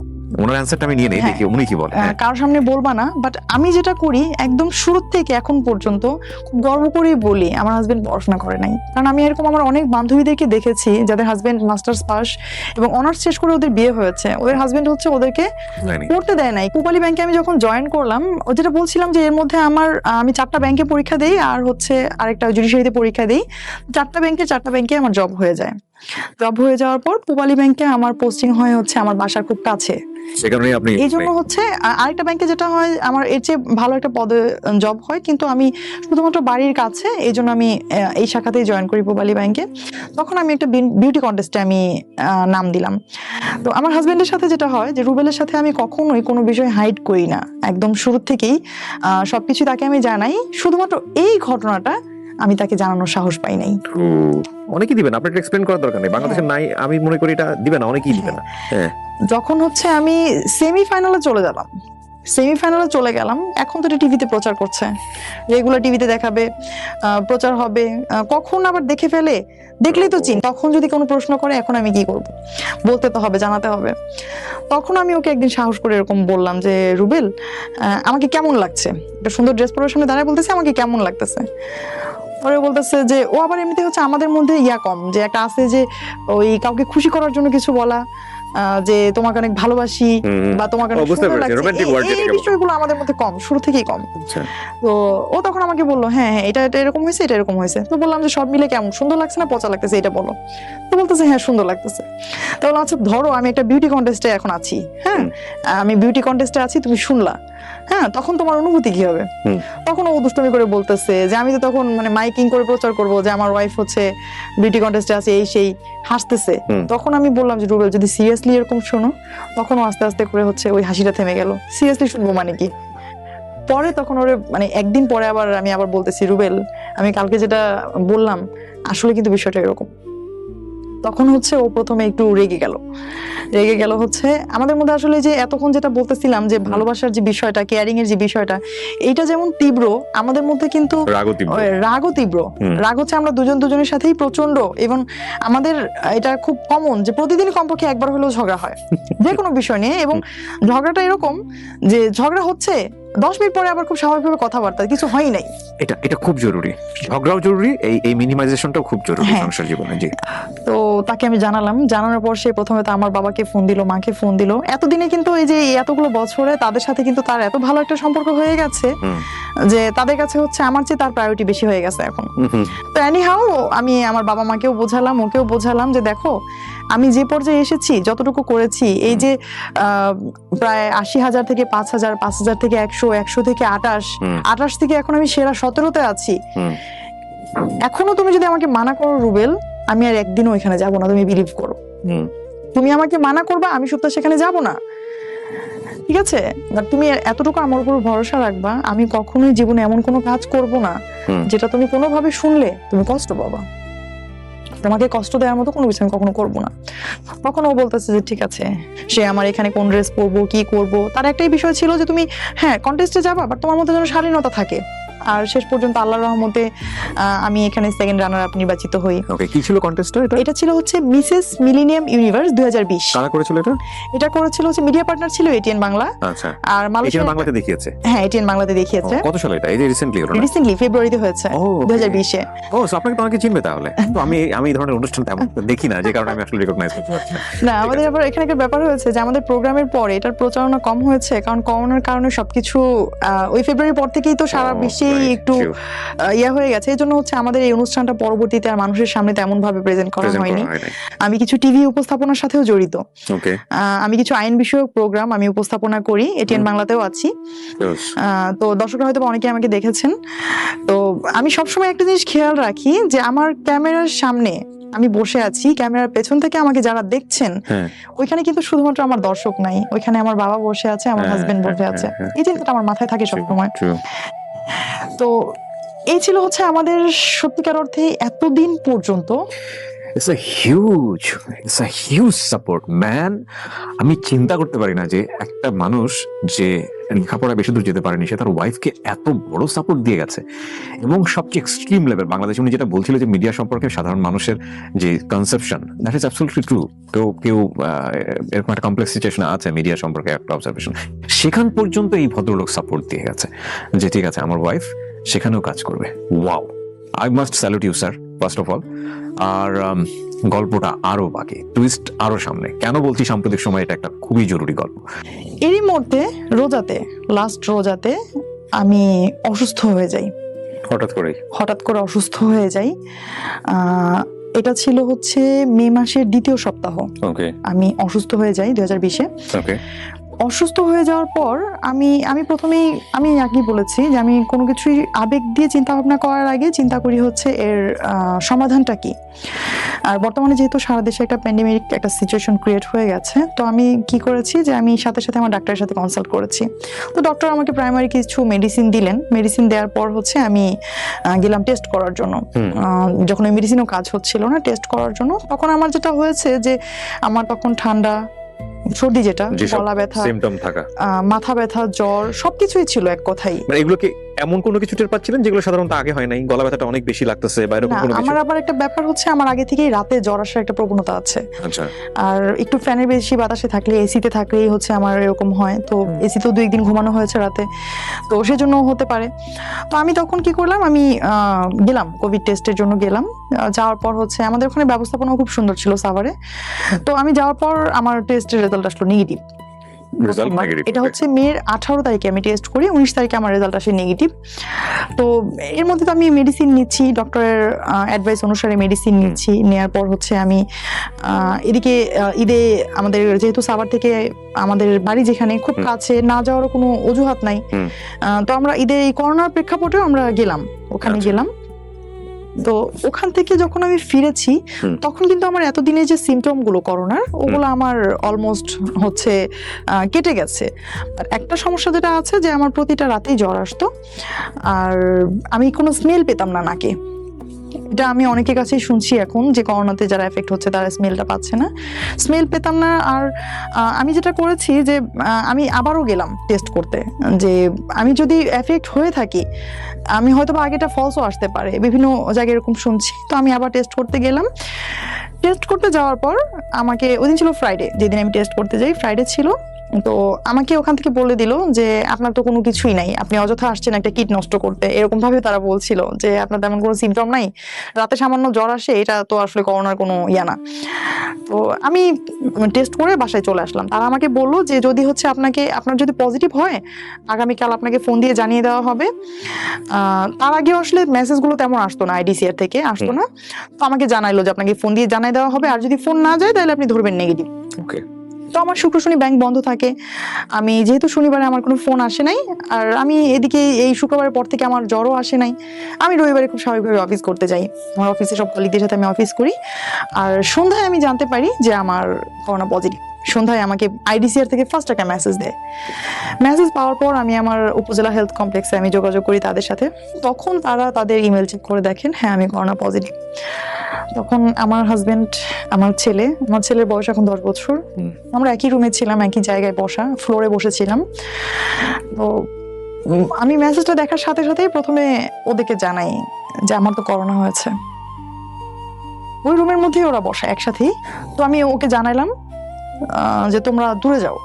ওনার অ্যান্সারটা আমি নিয়ে নেই, দেখি উনি কি বলেন। কারোর সামনে বলবা না, বাট আমি যেটা করি একদম শুরু থেকে এখন পর্যন্ত খুব গর্ব করেই বলি আমার হাজবেন্ড পড়াশোনা করে নাই। কারণ আমি এরকম আমার অনেক বান্ধবীদেরকে দেখেছি যাদের হাজবেন্ড মাস্টার্স পাস এবং অনার্স শেষ করে ওদের বিয়ে হয়েছে, ওদের হাজবেন্ড হচ্ছে ওদেরকে পড়তে দেয় নাই। পূবালী ব্যাংকে আমি যখন জয়েন করলাম, ও যেটা বলছিলাম যে এর মধ্যে আমি 4টা ব্যাংকে পরীক্ষা দেই আর হচ্ছে আরেকটা জুডিশিয়ারিতে পরীক্ষা দেই, 4টা ব্যাংকে আমার জব হয়ে যায়। জব হয়ে যাওয়ার পর পূবালী ব্যাংকে আমার পোস্টিং হয় হচ্ছে আমার বাসার খুব কাছে, এই জন্য হচ্ছে আরেকটা ব্যাংকে যেটা হয় আমার এর চেয়ে ভালো একটা পদে জব হয়, কিন্তু আমি শুধুমাত্র বাড়ির কাছে, এই জন্য আমি এই শাখাতেই জয়েন করি পূবালী ব্যাংকে। তখন আমি একটা বিউটি কন্টেস্টে আমি নাম দিলাম। তো আমার হাজবেন্ডের সাথে যেটা হয় যে রুবেলের সাথে আমি কখনোই কোনো বিষয় হাইড করি না, একদম শুরু থেকেই সবকিছু তাকে আমি জানাই। শুধুমাত্র এই ঘটনাটা আমি তাকে জানানোর সাহস পাই নাই। অনেকেই দিবেন, আপনাকে এক্সপ্লেইন করার দরকার নেই, বাংলাদেশে নাই আমি মনে করি এটা দিবে না, অনেকেই দিবে না। যখন হচ্ছে আমি সেমিফাইনালে চলে গেলাম, এখন তো এটা টিভিতে প্রচার করছে, রেগুলার টিভিতে দেখাবে, প্রচার হবে, কখন আবার দেখে ফেলে, দেখলেই তো চিন। তখন যদি কোনো প্রশ্ন করে এখন আমি কি করব, বলতে তো হবে, জানাতে হবে। তখন আমি ওকে একদিন সাহস করে এরকম বললাম যে রুবেল আমাকে কেমন লাগছে, একটা সুন্দর ড্রেস পরার সামনে দাঁড়ায় বলতেছে আমাকে কেমন লাগতেছে। ওরা বলতেছে যে ও আবার এমনিতে হচ্ছে আমাদের মধ্যে কম, যে একটা আছে যে ওই কাউকে খুশি করার জন্য কিছু বলা, যে তোমাকে অনেক ভালোবাসি বা তোমাকে অনেক সুন্দর লাগছে, এই বিষয়গুলো আমাদের মধ্যে কম, শুরু থেকেই কম। তো ও তখন আমাকে বললো হ্যাঁ এটা এরকম হয়েছে, এটা এরকম হয়েছে। তো বললাম যে সব মিলে কেমন, সুন্দর লাগছে না পচা লাগতেছে, এটা বলো। তো বলতেছে হ্যাঁ সুন্দর লাগতেছে। তো বললাম আচ্ছা ধরো আমি একটা বিউটি কন্টেস্টে এখন আছি, হ্যাঁ আমি বিউটি কন্টেস্টে আছি, তুমি শুনলা, হ্যাঁ তখন তোমার অনুভূতি কি হবে? তখন ও দুষ্টুমি করে বলতেছে যে আমি তো তখন মানে মাইকিং করে প্রচার করবো যে আমার ওয়াইফ হচ্ছে বিউটি কন্টেস্টে আছে, এই সেই, হাসতেছে। তখন আমি বললাম যে রুবেল যদি সিরিয়াসলি এরকম শোনো, তখন আস্তে আস্তে করে হচ্ছে ওই হাসিটা থেমে গেল। সিরিয়াসলি শুনবো মানে কি? পরে তখন ওরে মানে একদিন পরে আমি বলতেছি রুবেল আমি কালকে যেটা বললাম আসলে কিন্তু বিষয়টা এরকম। তখন হচ্ছে ও প্রথমে একটু রেগে গেল হচ্ছে আমাদের মধ্যে আসলে যে এতক্ষণ যেটা বলতেছিলাম যে ভালোবাসার যে বিষয়টা, কেয়ারিং এর যে বিষয়টা, এইটা যেমন তীব্র আমাদের মধ্যে কিন্তু রাগও তীব্র। রাগ হচ্ছে আমরা দুজনের সাথেই প্রচন্ড, এবং আমাদের এটা খুব কমন যে প্রতিদিন কমপক্ষে একবার হলেও ঝগড়া হয় যে কোনো বিষয় নিয়ে, এবং ঝগড়াটা এরকম যে ঝগড়া হচ্ছে 10 মিনিট পরে আবার খুব স্বাভাবিকভাবে কথাবার্তা, কিছু হয় নাই। এটা খুব জরুরি, ঝগড়াও জরুরি, এই মিনিমাইজেশনটাও খুব জরুরি সংসার জীবনে। জি। তো তাকে আমি জানানোর পর সে প্রথমে তো আমার বাবাকে ফোন দিল, মাকে ফোন দিল। এতদিনে কিন্তু এই যে এতগুলো বছরে তাদের সাথে কিন্তু তার এত ভালো একটা সম্পর্ক হয়ে গেছে যে তাদের কাছে হচ্ছে আমার চেয়ে তার প্রায়োরিটি বেশি হয়ে গেছে এখন। তো এনিহাউ আমি আমার বাবা মাকেও বোঝালাম, ওকেও বোঝালাম যে দেখো আমি যে পর্যায়ে এসেছি, যতটুকু করেছি, এই যে প্রায় 80,000 থেকে 5,000, 5,000 থেকে 100, 100 থেকে 28 থেকে এখন আমি সেরা 17তে আছি। এখনো তুমি যদি আমাকে মানা করো রুবেল, আমি আর একদিনও ওইখানে যাব না, তুমি বিলিভ করো। তুমি আমাকে মানা করবা, আমি সত্যি সেখানে যাব না, ঠিক আছে? তুমি এতটুকু আমার উপর ভরসা রাখবা, আমি কখনোই জীবনে এমন কোনো কাজ করব না যেটা তুমি কোনোভাবে শুনলে তুমি কষ্ট পাবা। তোমাকে কষ্ট দেওয়ার মতো কোনো কিছু আমি কখনো করবো না। তখন ও বলতেছে যে ঠিক আছে, সে আমার এখানে কোন ড্রেস পরবো, কি করব, তার একটাই বিষয় ছিল যে তুমি কন্টেস্টে যাবা, বাট তোমার মধ্যে যেন শালীনতা থাকে। আর শেষ পর্যন্ত আল্লাহর রহমতে আমি এখানে সেকেন্ড রানার আপ নির্বাচিত হই। ওকে, কি ছিল কন্টেস্টটা? এটা ছিল হচ্ছে মিসেস মিলেনিয়াম ইউনিভার্স 2020। কারা করেছিল এটা? এটা করেছিল হচ্ছে মিডিয়া পার্টনার ছিল এটিএন বাংলা। আচ্ছা। আর এটিএন বাংলাতে দেখিয়েছে? হ্যাঁ, এটিএন বাংলাতে দেখিয়েছে। কত সালে এটা? এই যে রিসেন্টলি ফেব্রুয়ারিতে হয়েছে 2020-এ। ও, সো আপনাকে তো অনেকে চিনবে তাহলে। তো আমি এই ধরনের অনুষ্ঠান তেমন দেখি না, যে কারণে আমি আসলে রিকগনাইজ করতে পারছি না। আমাদের আবার এখানকার ব্যাপার হয়েছে যে আমাদের প্রোগ্রামের পরে এটার প্রচারণা কম হয়েছে, কারণ করোনার কারণে সবকিছু ওই ফেব্রুয়ারির পর থেকেই তো সারা বিশ্বেই একটু হয়ে গেছে। এই জন্য হচ্ছে আমাদের এই অনুষ্ঠানটা পরবর্তীতে আর মানুষের সামনে তেমন ভাবে প্রেজেন্ট করা হয়নি। আমি কিছু টিভি উপস্থাপনার সাথেও জড়িত। আমি কিছু আইন বিষয়ক প্রোগ্রাম আমি উপস্থাপনা করি, এটিএন বাংলাতেও আছি। তো দর্শকরা হয়তো অনেকে আমাকে দেখেছেন। তো আমি সবসময় একটা জিনিস খেয়াল রাখি যে আমার ক্যামেরার সামনে আমি বসে আছি, ক্যামেরার পেছন থেকে আমাকে যারা দেখছেন ওইখানে কিন্তু শুধুমাত্র আমার দর্শক নাই, ওইখানে আমার বাবা বসে আছে, আমার হাজবেন্ড বসে আছে। এই চিন্তাটা আমার মাথায় থাকে সবসময়। তো এই ছিল হচ্ছে আমাদের সত্যিকার অর্থে এতদিন পর্যন্ত It's a huge support, man. আমি চিন্তা করতে পারি না যে একটা মানুষ যে লেখাপড়া বেশি দূর যেতে পারেনি, সে তার ওয়াইফকে এত বড় সাপোর্ট দিয়ে গেছে, এবং সবচেয়ে এক্সট্রিম লেভেল। বাংলাদেশে উনি যেটা বলছিল যে মিডিয়া সম্পর্কে সাধারণ মানুষের যে conception, that is absolutely true. তো কেউ এরকম একটা কমপ্লেক্স সিচুয়েশন আছে মিডিয়া সম্পর্কে, একটা অবজারভেশন, সেখান পর্যন্ত এই ভদ্রলোক সাপোর্ট দিয়ে গেছে যে ঠিক আছে আমার ওয়াইফ সেখানেও কাজ করবে। Wow, I must salute you sir, first of all. আর গল্পটা আরো বাকি, টুইস্ট আরো সামনে। কেন বলছি সাম্প্রতিক সময় এটা একটা খুবই জরুরি গল্প। এরই মধ্যে লাস্ট রোজাতে আমি অসুস্থ হয়ে যাই, হঠাৎ করে অসুস্থ হয়ে যাই। এটা ছিল হচ্ছে মে মাসের 2য় সপ্তাহ। আমি অসুস্থ হয়ে যাই 2020-এ। অসুস্থ হয়ে যাওয়ার পর আমি প্রথমেই আমি আগেই বলেছি যে আমি কোনো কিছুই আবেগ দিয়ে চিন্তা ভাবনা করার আগে চিন্তা করি হচ্ছে এর সমাধানটা কি। আর বর্তমানে যেহেতু সারা দেশে একটা প্যান্ডেমিক একটা সিচুয়েশন ক্রিয়েট হয়ে গেছে, তো আমি কি করেছি যে আমি সাথে সাথে আমার ডাক্তারের সাথে কনসাল্ট করেছি। তো ডক্টর আমাকে প্রাইমারি কিছু মেডিসিন দিলেন। মেডিসিন দেওয়ার পর হচ্ছে আমি গেলাম টেস্ট করার জন্য। যখন ওই মেডিসিনও কাজ হচ্ছিল না, টেস্ট করার জন্য, তখন আমার যেটা হয়েছে যে আমার তখন ঠান্ডা, সর্দি, যেটা গলা ব্যথা, সিম্পটম থাকা, মাথা ব্যথা, জ্বর, সবকিছুই ছিল এক কথাই। মানে এগুলো কি এমন কোনো কিছু টের পাচ্ছিলেন যেগুলো সাধারণত আগে হয় নাই? গলা ব্যথাটা অনেক বেশি লাগতেছে বা এরকম কোনো কিছু? আমার আবার একটা ব্যাপার হচ্ছে আমার আগে থেকেই রাতে জ্বর আসার একটা প্রবণতা আছে। আচ্ছা। আর একটু ফ্যানের বেশি বাতাসে থাকলে, এসিতে থাকলেই হচ্ছে আমার এরকম হয়। তো এসিতেও 2-1 দিন ঘুমানো হয়েছে রাতে, তো সেজন্য হতে পারে। তো আমি তখন কি করলাম, আমি গেলাম কোভিড টেস্টের জন্য গেলাম। যাওয়ার পর হচ্ছে আমাদের ওখানে ব্যবস্থাপনা খুব সুন্দর ছিল সাভারে। তো আমি যাওয়ার পর আমার টেস্টের রেজাল্ট আসলো নেগেটিভ। এটা হচ্ছে মের 18 তারিখে আমি টেস্ট করি, 19 তারিখে আমার রেজাল্ট আসে নেগেটিভ। তো এর মধ্যে তো আমি মেডিসিন নিচ্ছি, ডক্টরের অ্যাডভাইস অনুসারে মেডিসিন নিচ্ছি। নেওয়ার পর হচ্ছে আমি এদিকে ঈদে আমাদের যেহেতু সাভার থেকে আমাদের বাড়ি যেখানে খুব কাছে, না যাওয়ারও কোনো অজুহাত নাই। তো আমরা ঈদে এই করোনার প্রেক্ষাপটে আমরা গেলাম, ওখানে গেলাম। তো ওখান থেকে যখন আমি ফিরেছি তখন কিন্তু আমার এতদিনের যে সিমটম গুলো করোনার, ওগুলো আমার অলমোস্ট হচ্ছে কেটে গেছে। আর একটা সমস্যা যেটা আছে যে আমার প্রতিটা রাতেই জ্বর আসতো, আর আমি কোনো স্মেল পেতাম না নাকে। এটা আমি অনেকের কাছেই শুনছি এখন যে করোনাতে যারা এফেক্ট হচ্ছে তারা স্মেলটা পাচ্ছে না, স্মেল পেতাম না। আর আমি যেটা করেছি যে আমি আবারও গেলাম টেস্ট করতে, যে আমি যদি এফেক্ট হয়ে থাকি, আমি হয়তো বা আগেটা ফলসও আসতে পারে, বিভিন্ন জায়গায় এরকম শুনছি। তো আমি আবার টেস্ট করতে গেলাম। টেস্ট করতে যাওয়ার পর আমাকে, ওই দিন ছিল ফ্রাইডে, যেদিন আমি টেস্ট করতে যাই ফ্রাইডে ছিল, তো আমাকে ওখান থেকে বলে দিল যে আপনার তো কোনো কিছুই নাই, আপনি অযথা আসছেন একটা কিট নষ্ট করতে, এরকম ভাবে তারা বলছিল যে আপনার তেমন কোনো সিমটম নাই, রাতে সামান্য জ্বর আসে, এটা তো আসলে করোনার কোনো ইয়া না। তো আমি টেস্ট করে বাসায় চলে আসলাম। তারা আমাকে বললো যে যদি হচ্ছে আপনার যদি পজিটিভ হয়, আগামীকাল আপনাকে ফোন দিয়ে জানিয়ে দেওয়া হবে। তার আগে আসলে মেসেজগুলো তেমন আসতো না, আইডিসিআর থেকে আসতো না। তো আমাকে জানাইলো যে আপনাকে ফোন দিয়ে জানিয়ে দেওয়া হবে, আর যদি ফোন না যায় তাহলে আপনি ধরবেন নেগেটিভ। ওকে। তো আমার শুক্র শনি ব্যাংক বন্ধ থাকে, আমি যেহেতু শনিবারে আমার কোনো ফোন আসে নাই, আর আমি এদিকে এই শুক্রবারের পর থেকে আমার জ্বরও আসে নাই, আমি রবিবারে খুব স্বাভাবিকভাবে অফিস করতে যাই, আমার অফিসে সব কলিগদের সাথে আমি অফিস করি। আর সন্ধ্যায় আমি জানতে পারি যে আমার করোনা পজিটিভ। সন্ধ্যায় আমাকে আইডিসিআর থেকে ফার্স্ট একটা মেসেজ দেয়। মেসেজ পাওয়ার পর আমি আমার উপজেলা হেলথ কমপ্লেক্সে আমি যোগাযোগ করি তাদের সাথে। তখন তারা তাদের ইমেল চেক করে দেখেন হ্যাঁ আমি করোনা পজিটিভ। তখন আমার হাজবেন্ড, আমার ছেলের বয়স এখন 10 বছর, আমরা একই রুমে ছিলাম, একই জায়গায় বসা, ফ্লোরে বসেছিলাম। তো আমি মেসেজটা দেখার সাথে সাথেই প্রথমে ওদেরকে জানাই যে আমার তো করোনা হয়েছে। ওই রুমের মধ্যেই ওরা বসা একসাথেই। তো আমি ওকে জানাইলাম যে তোমরা দূরে যাও,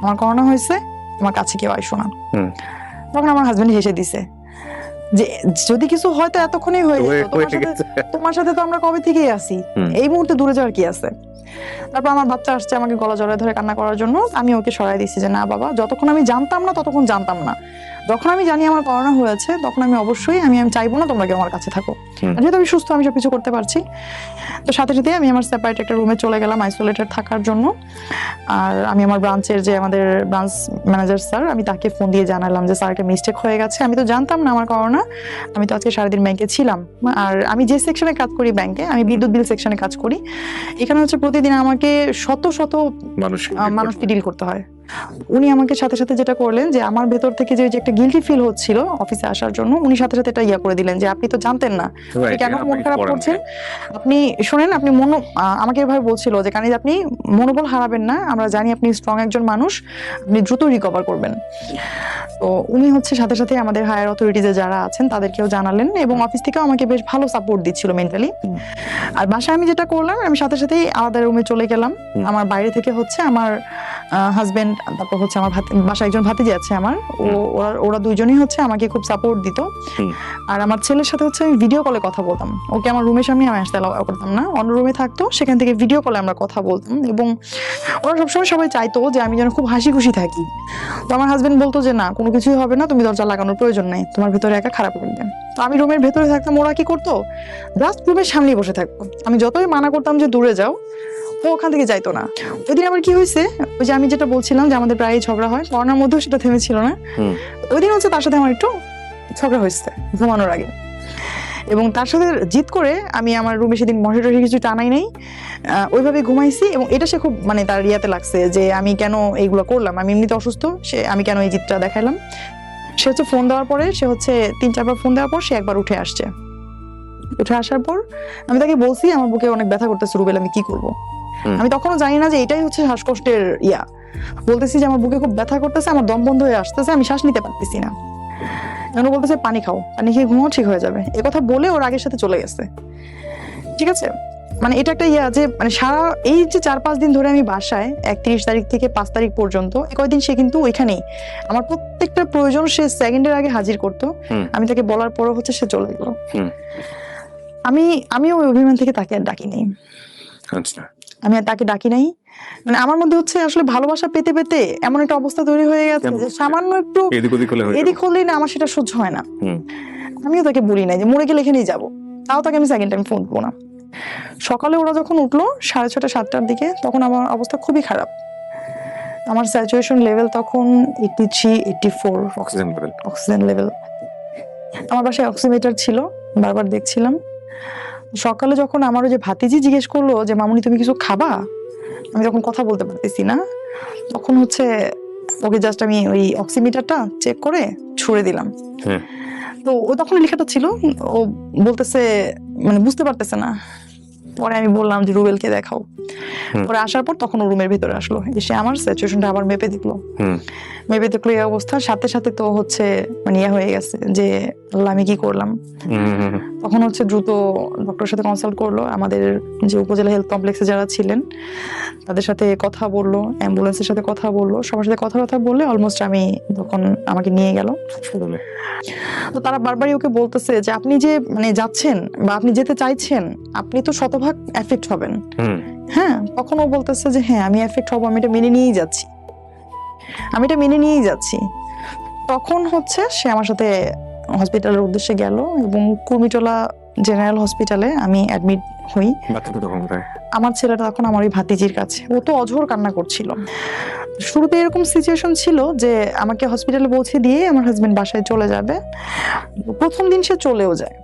আমার করোনা হয়েছে, আমার কাছে কেউ আইসো না। তখন আমার হাজবেন্ড হেসে দিছে যে যদি কিছু হয়তো এতক্ষণই হয়ে যেত, তোমার সাথে তো আমরা কবে থেকেই আছি, এই মুহূর্তে দূরে যাওয়ার কি আছে। তারপর আমার বাচ্চা আসছে আমাকে গলা জড়ায় ধরে কান্না করার জন্য, আমি ওকে সরাই দিচ্ছি যে না বাবা, যতক্ষণ আমি জানতাম না ততক্ষণ জানতাম না, যখন আমি জানি আমার করোনা হয়েছে তখন আমি অবশ্যই আমি চাইবো না তোমরা কেউ আমার কাছে থাকো, যেহেতু আমি সুস্থ, আমি সবকিছু করতে পারছি। তো সাথে সাথে আমি আমার সেপারেট একটা রুমে চলে গেলাম আইসোলেটেড থাকার জন্য। আর আমি আমার ব্রাঞ্চের যে আমাদের ব্রাঞ্চ ম্যানেজার স্যার, আমি তাকে ফোন দিয়ে জানালাম যে স্যার একটা মিস্টেক হয়ে গেছে, আমি তো জানতাম না আমার করোনা, আমি তো আজকে সারাদিন ব্যাংকে ছিলাম। আর আমি যে সেকশনে কাজ করি ব্যাংকে, আমি বিদ্যুৎ বিল সেকশনে কাজ করি, এখানে হচ্ছে প্রতিদিন আমাকে শত শত মানুষকে ডিল করতে হয়। উনি আমাকে সাথে সাথে যেটা করলেন যে আমার ভেতর থেকে যে একটা গিল্টি ফিল হচ্ছিল অফিসে আসার জন্য, উনি সাথে সাথে এটা ইয়া করে দিলেন যে আপনি তো জানতেন না, কেন মন খারাপ করছেন, আপনি শোনেন, আপনি আমাকে এভাবে বলছিল যে কানিজ আপনি মনোবল হারাবেন না, আমরা জানি আপনি স্ট্রং একজন মানুষ, আপনি দ্রুত রিকভার করবেন। তো উনি হচ্ছে সাথে সাথে আমাদের হায়ার অথরিটিজে যারা আছেন তাদেরকেও জানালেন, এবং অফিস থেকেও আমাকে বেশ ভালো সাপোর্ট দিচ্ছিল মেন্টালি। আর বাসায় আমি যেটা করলাম, আমি সাথে সাথেই আলাদা রুমে চলে গেলাম। আমার বাইরে থেকে হচ্ছে আমার হাজবেন্ড, তারপর হচ্ছে আমার বাসায় একজন ভাতিজি আছে আমার, ওরা দুইজনই হচ্ছে আমাকে খুব সাপোর্ট দিত। আর আমার ছেলের সাথে হচ্ছে আমি ভিডিও কলে কথা বলতাম, ওকে আমার রুমের সামনে আমি আসতে অ্যালাউ করতাম না, অন্য রুমে থাকতো, সেখান থেকে ভিডিও কলে আমরা কথা বলতাম। এবং ওরা সবসময় সবাই চাইতো যে আমি যেন খুব হাসি খুশি থাকি। তো আমার হাজবেন্ড বলতো যে না, কোনো কিছুই হবে না, তুমি দরজা লাগানোর প্রয়োজন নেই, তোমার ভিতরে একা খারাপ লাগবে। তো আমি রুমের ভেতরে থাকতাম, ওরা কি করতো জাস্ট রুমের সামনেই বসে থাকতো, আমি যতই মানা করতাম যে দূরে যাও, ও ওখান থেকে যাইতো না। ওই দিন আবার কি হয়েছে, ওই যে আমি যেটা বলছিলাম যে আমাদের প্রায় ঝগড়া হয়, করোনার মধ্যেও সেটা থেমেছিল না। ওই দিন হচ্ছে তার সাথে আমার একটু ঝগড়া হয়েছে ঘুমানোর আগে, এবং তার সাথে জিদ করে আমি আমার রুমে সেদিন মশারি কিছু টানাই নাই, ওইভাবে ঘুমাইছি। এবং এটা সে খুব তার ইয়াতে লাগছে যে আমি কেন এইগুলো করলাম, আমি এমনিতে অসুস্থ, আমি কেন এই জিদটা দেখাইলাম। সে হচ্ছে ফোন দেওয়ার পরে, সে হচ্ছে 3-4 বার ফোন দেওয়ার পর সে একবার উঠে আসছে। উঠে আসার পর আমি তাকে বলছি আমার বুকে অনেক ব্যথা করতেছে রুবেল, আমি কি করব। আমি তখনও জানি না যে এটাই হচ্ছে শ্বাসকষ্টের ইয়া, বলতেছি যে আমার বুকে খুব ব্যথা করতেছে, আমার দম বন্ধ হয়ে আসতেছে, আমি শ্বাস নিতে পারতেছি না। যেন বলতেছে পানি খাও, পানি খেয়ে ঘুমাও, ঠিক হয়ে যাবে। এ কথা বলে ওর আগের সাথে চলে গেছে। ঠিক আছে, এটা একটা ইয়া যে সারা এই যে 4-5 দিন ধরে আমি বাসায় 31 তারিখ থেকে 5 তারিখ পর্যন্ত কয়েকদিন সে কিন্তু ওইখানেই আমার প্রত্যেকটা প্রয়োজন সে সেকেন্ডের আগে হাজির করতো। আমি তাকে বলার পরও হচ্ছে সে চলে গেল। আমি ওই অভিমান থেকে তাকে আর ডাকি নাই, আমি আর তাকে ডাকি নাই। আমার মধ্যে হচ্ছে আসলে ভালোবাসা পেতে পেতে এমন একটা অবস্থা তৈরি হয়ে গেছে যে সামান্য একটু এদিক হলেই না আমার সেটা সহ্য হয় না। আমিও তাকে বলি নাই যে মরে গেলে এখানেই যাবো, তাও তাকে আমি সেকেন্ড টাইম ফোন দেবো না। সকালে ওরা যখন উঠলো 6:30-7টার দিকে, তখন আমার অবস্থা খুবই খারাপ, আমার স্যাচুরেশন লেভেল তখন 83-84 অক্সিজেন লেভেল। আমার বাসায় অক্সিমিটার ছিল, বারবার দেখছিলাম। সকালে যখন আমার ওই যে ভাতিজি জিজ্ঞেস করলো যে মামুনি তুমি কিছু খাবা, আমি তখন কথা বলতে পারতেছি না, তখন হচ্ছে ওকে জাস্ট আমি ওই অক্সিমিটারটা চেক করে ছুড়ে দিলাম। তো ও তখন লেখাটা ছিল, ও বলতেছে মানে বুঝতে পারতেছে না। পরে আমি বললাম যে রুবেলকে দেখাও। পরে আসার পর তখন ও রুমের ভিতরে আসলো, এসে আমার সিচুয়েশনটা আবার মেপে দেখলো। মেপে দেখলো এই অবস্থা, সাথে সাথে তো হচ্ছে মানে ইয়ে হয়ে গেছে যে আল্লাহ আমি কি করলাম। তখন হচ্ছে দ্রুত ডক্টরের সাথে কনসাল্ট করলো, আমাদের যে উপজেলা হেলথ কমপ্লেক্সে যারা ছিলেন তাদের সাথে কথা বললো, অ্যাম্বুলেন্সের সাথে কথা বললো, সবার সাথে কথা বললে অলমোস্ট আমি তখন আমাকে নিয়ে গেল হাসপাতালে। তো তারা বারবারই ওকে বলতেছে যে আপনি যে মানে যাচ্ছেন বা আপনি যেতে চাইছেন, আপনি তো শতভাগ এফেক্ট হবেন। হ্যাঁ, তখন ও বলতেছে যে হ্যাঁ আমি এফেক্ট হবো, আমি এটা মেনে নিয়েই যাচ্ছি। তখন হচ্ছে সে আমার সাথে হসপিটালের উদ্দেশ্যে গেল এবং কুর্মিটোলা জেনারেল হসপিটালে আমি অ্যাডমিট হই। আমার ছেলেটা তখন আমার ওই ভাতিজির কাছে, ও তো অঝোর কান্না করছিল। শুরুতে এরকম সিচুয়েশন ছিল যে আমাকে হসপিটালে পৌঁছে দিয়ে আমার হাজবেন্ড বাসায় চলে যাবে। প্রথম দিন সে চলেও যায়,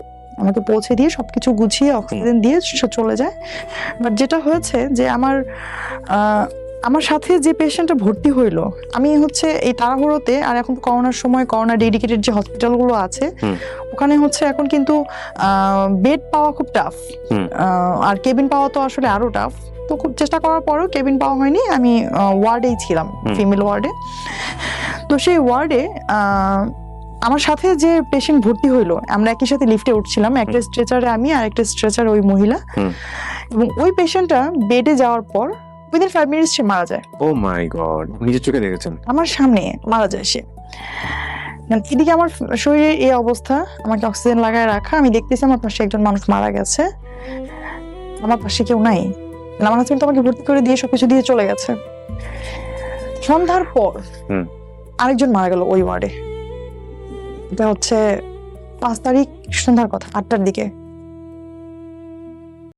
আমাকে পৌঁছে দিয়ে সবকিছু গুছিয়ে অক্সিজেন দিয়ে সে চলে যায়। বাট যেটা হয়েছে যে আমার সাথে যে পেশেন্টটা ভর্তি হইলো, আমি হচ্ছে এই তাড়াহুড়োতে, আর এখন তো করোনার সময় করোনা ডেডিকেটেড যে হসপিটালগুলো আছে ওখানে হচ্ছে এখন কিন্তু বেড পাওয়া খুব টাফ, আর কেবিন পাওয়া তো আসলে আরো টাফ। তো খুব চেষ্টা করার পরেও কেবিন পাওয়া হয়নি, আমি ওয়ার্ডেই ছিলাম, ফিমেল ওয়ার্ডে। তো সেই ওয়ার্ডে আমার সাথে যে পেশেন্ট ভর্তি হইলো, আমরা একই সাথে লিফটে উঠছিলাম, একটা স্ট্রেচারে আমি আর একটা স্ট্রেচারে ওই মহিলা, এবং ওই পেশেন্টটা বেডে যাওয়ার পর উইদিন 5 মিনিটস সে মারা যায়। ও মাই গড, নিজের চোখে দেখেছেন? আমার সামনে মারা যায় সে। এদিকে আমার শরীরের এই অবস্থা, আমাকে অক্সিজেন লাগায় রাখা, আমি দেখতেছি আমার পাশে একজন মানুষ মারা গেছে, আমার পাশে কেউ নাই। আমার হাজবেন্ড তো আমাকে ভর্তি করে দিয়ে সবকিছু দিয়ে চলে গেছে। সন্ধ্যার পর আরেকজন মারা গেল ওই ওয়ার্ডে। এটা হচ্ছে 5 তারিখ সন্ধ্যার কথা, 8টার দিকে।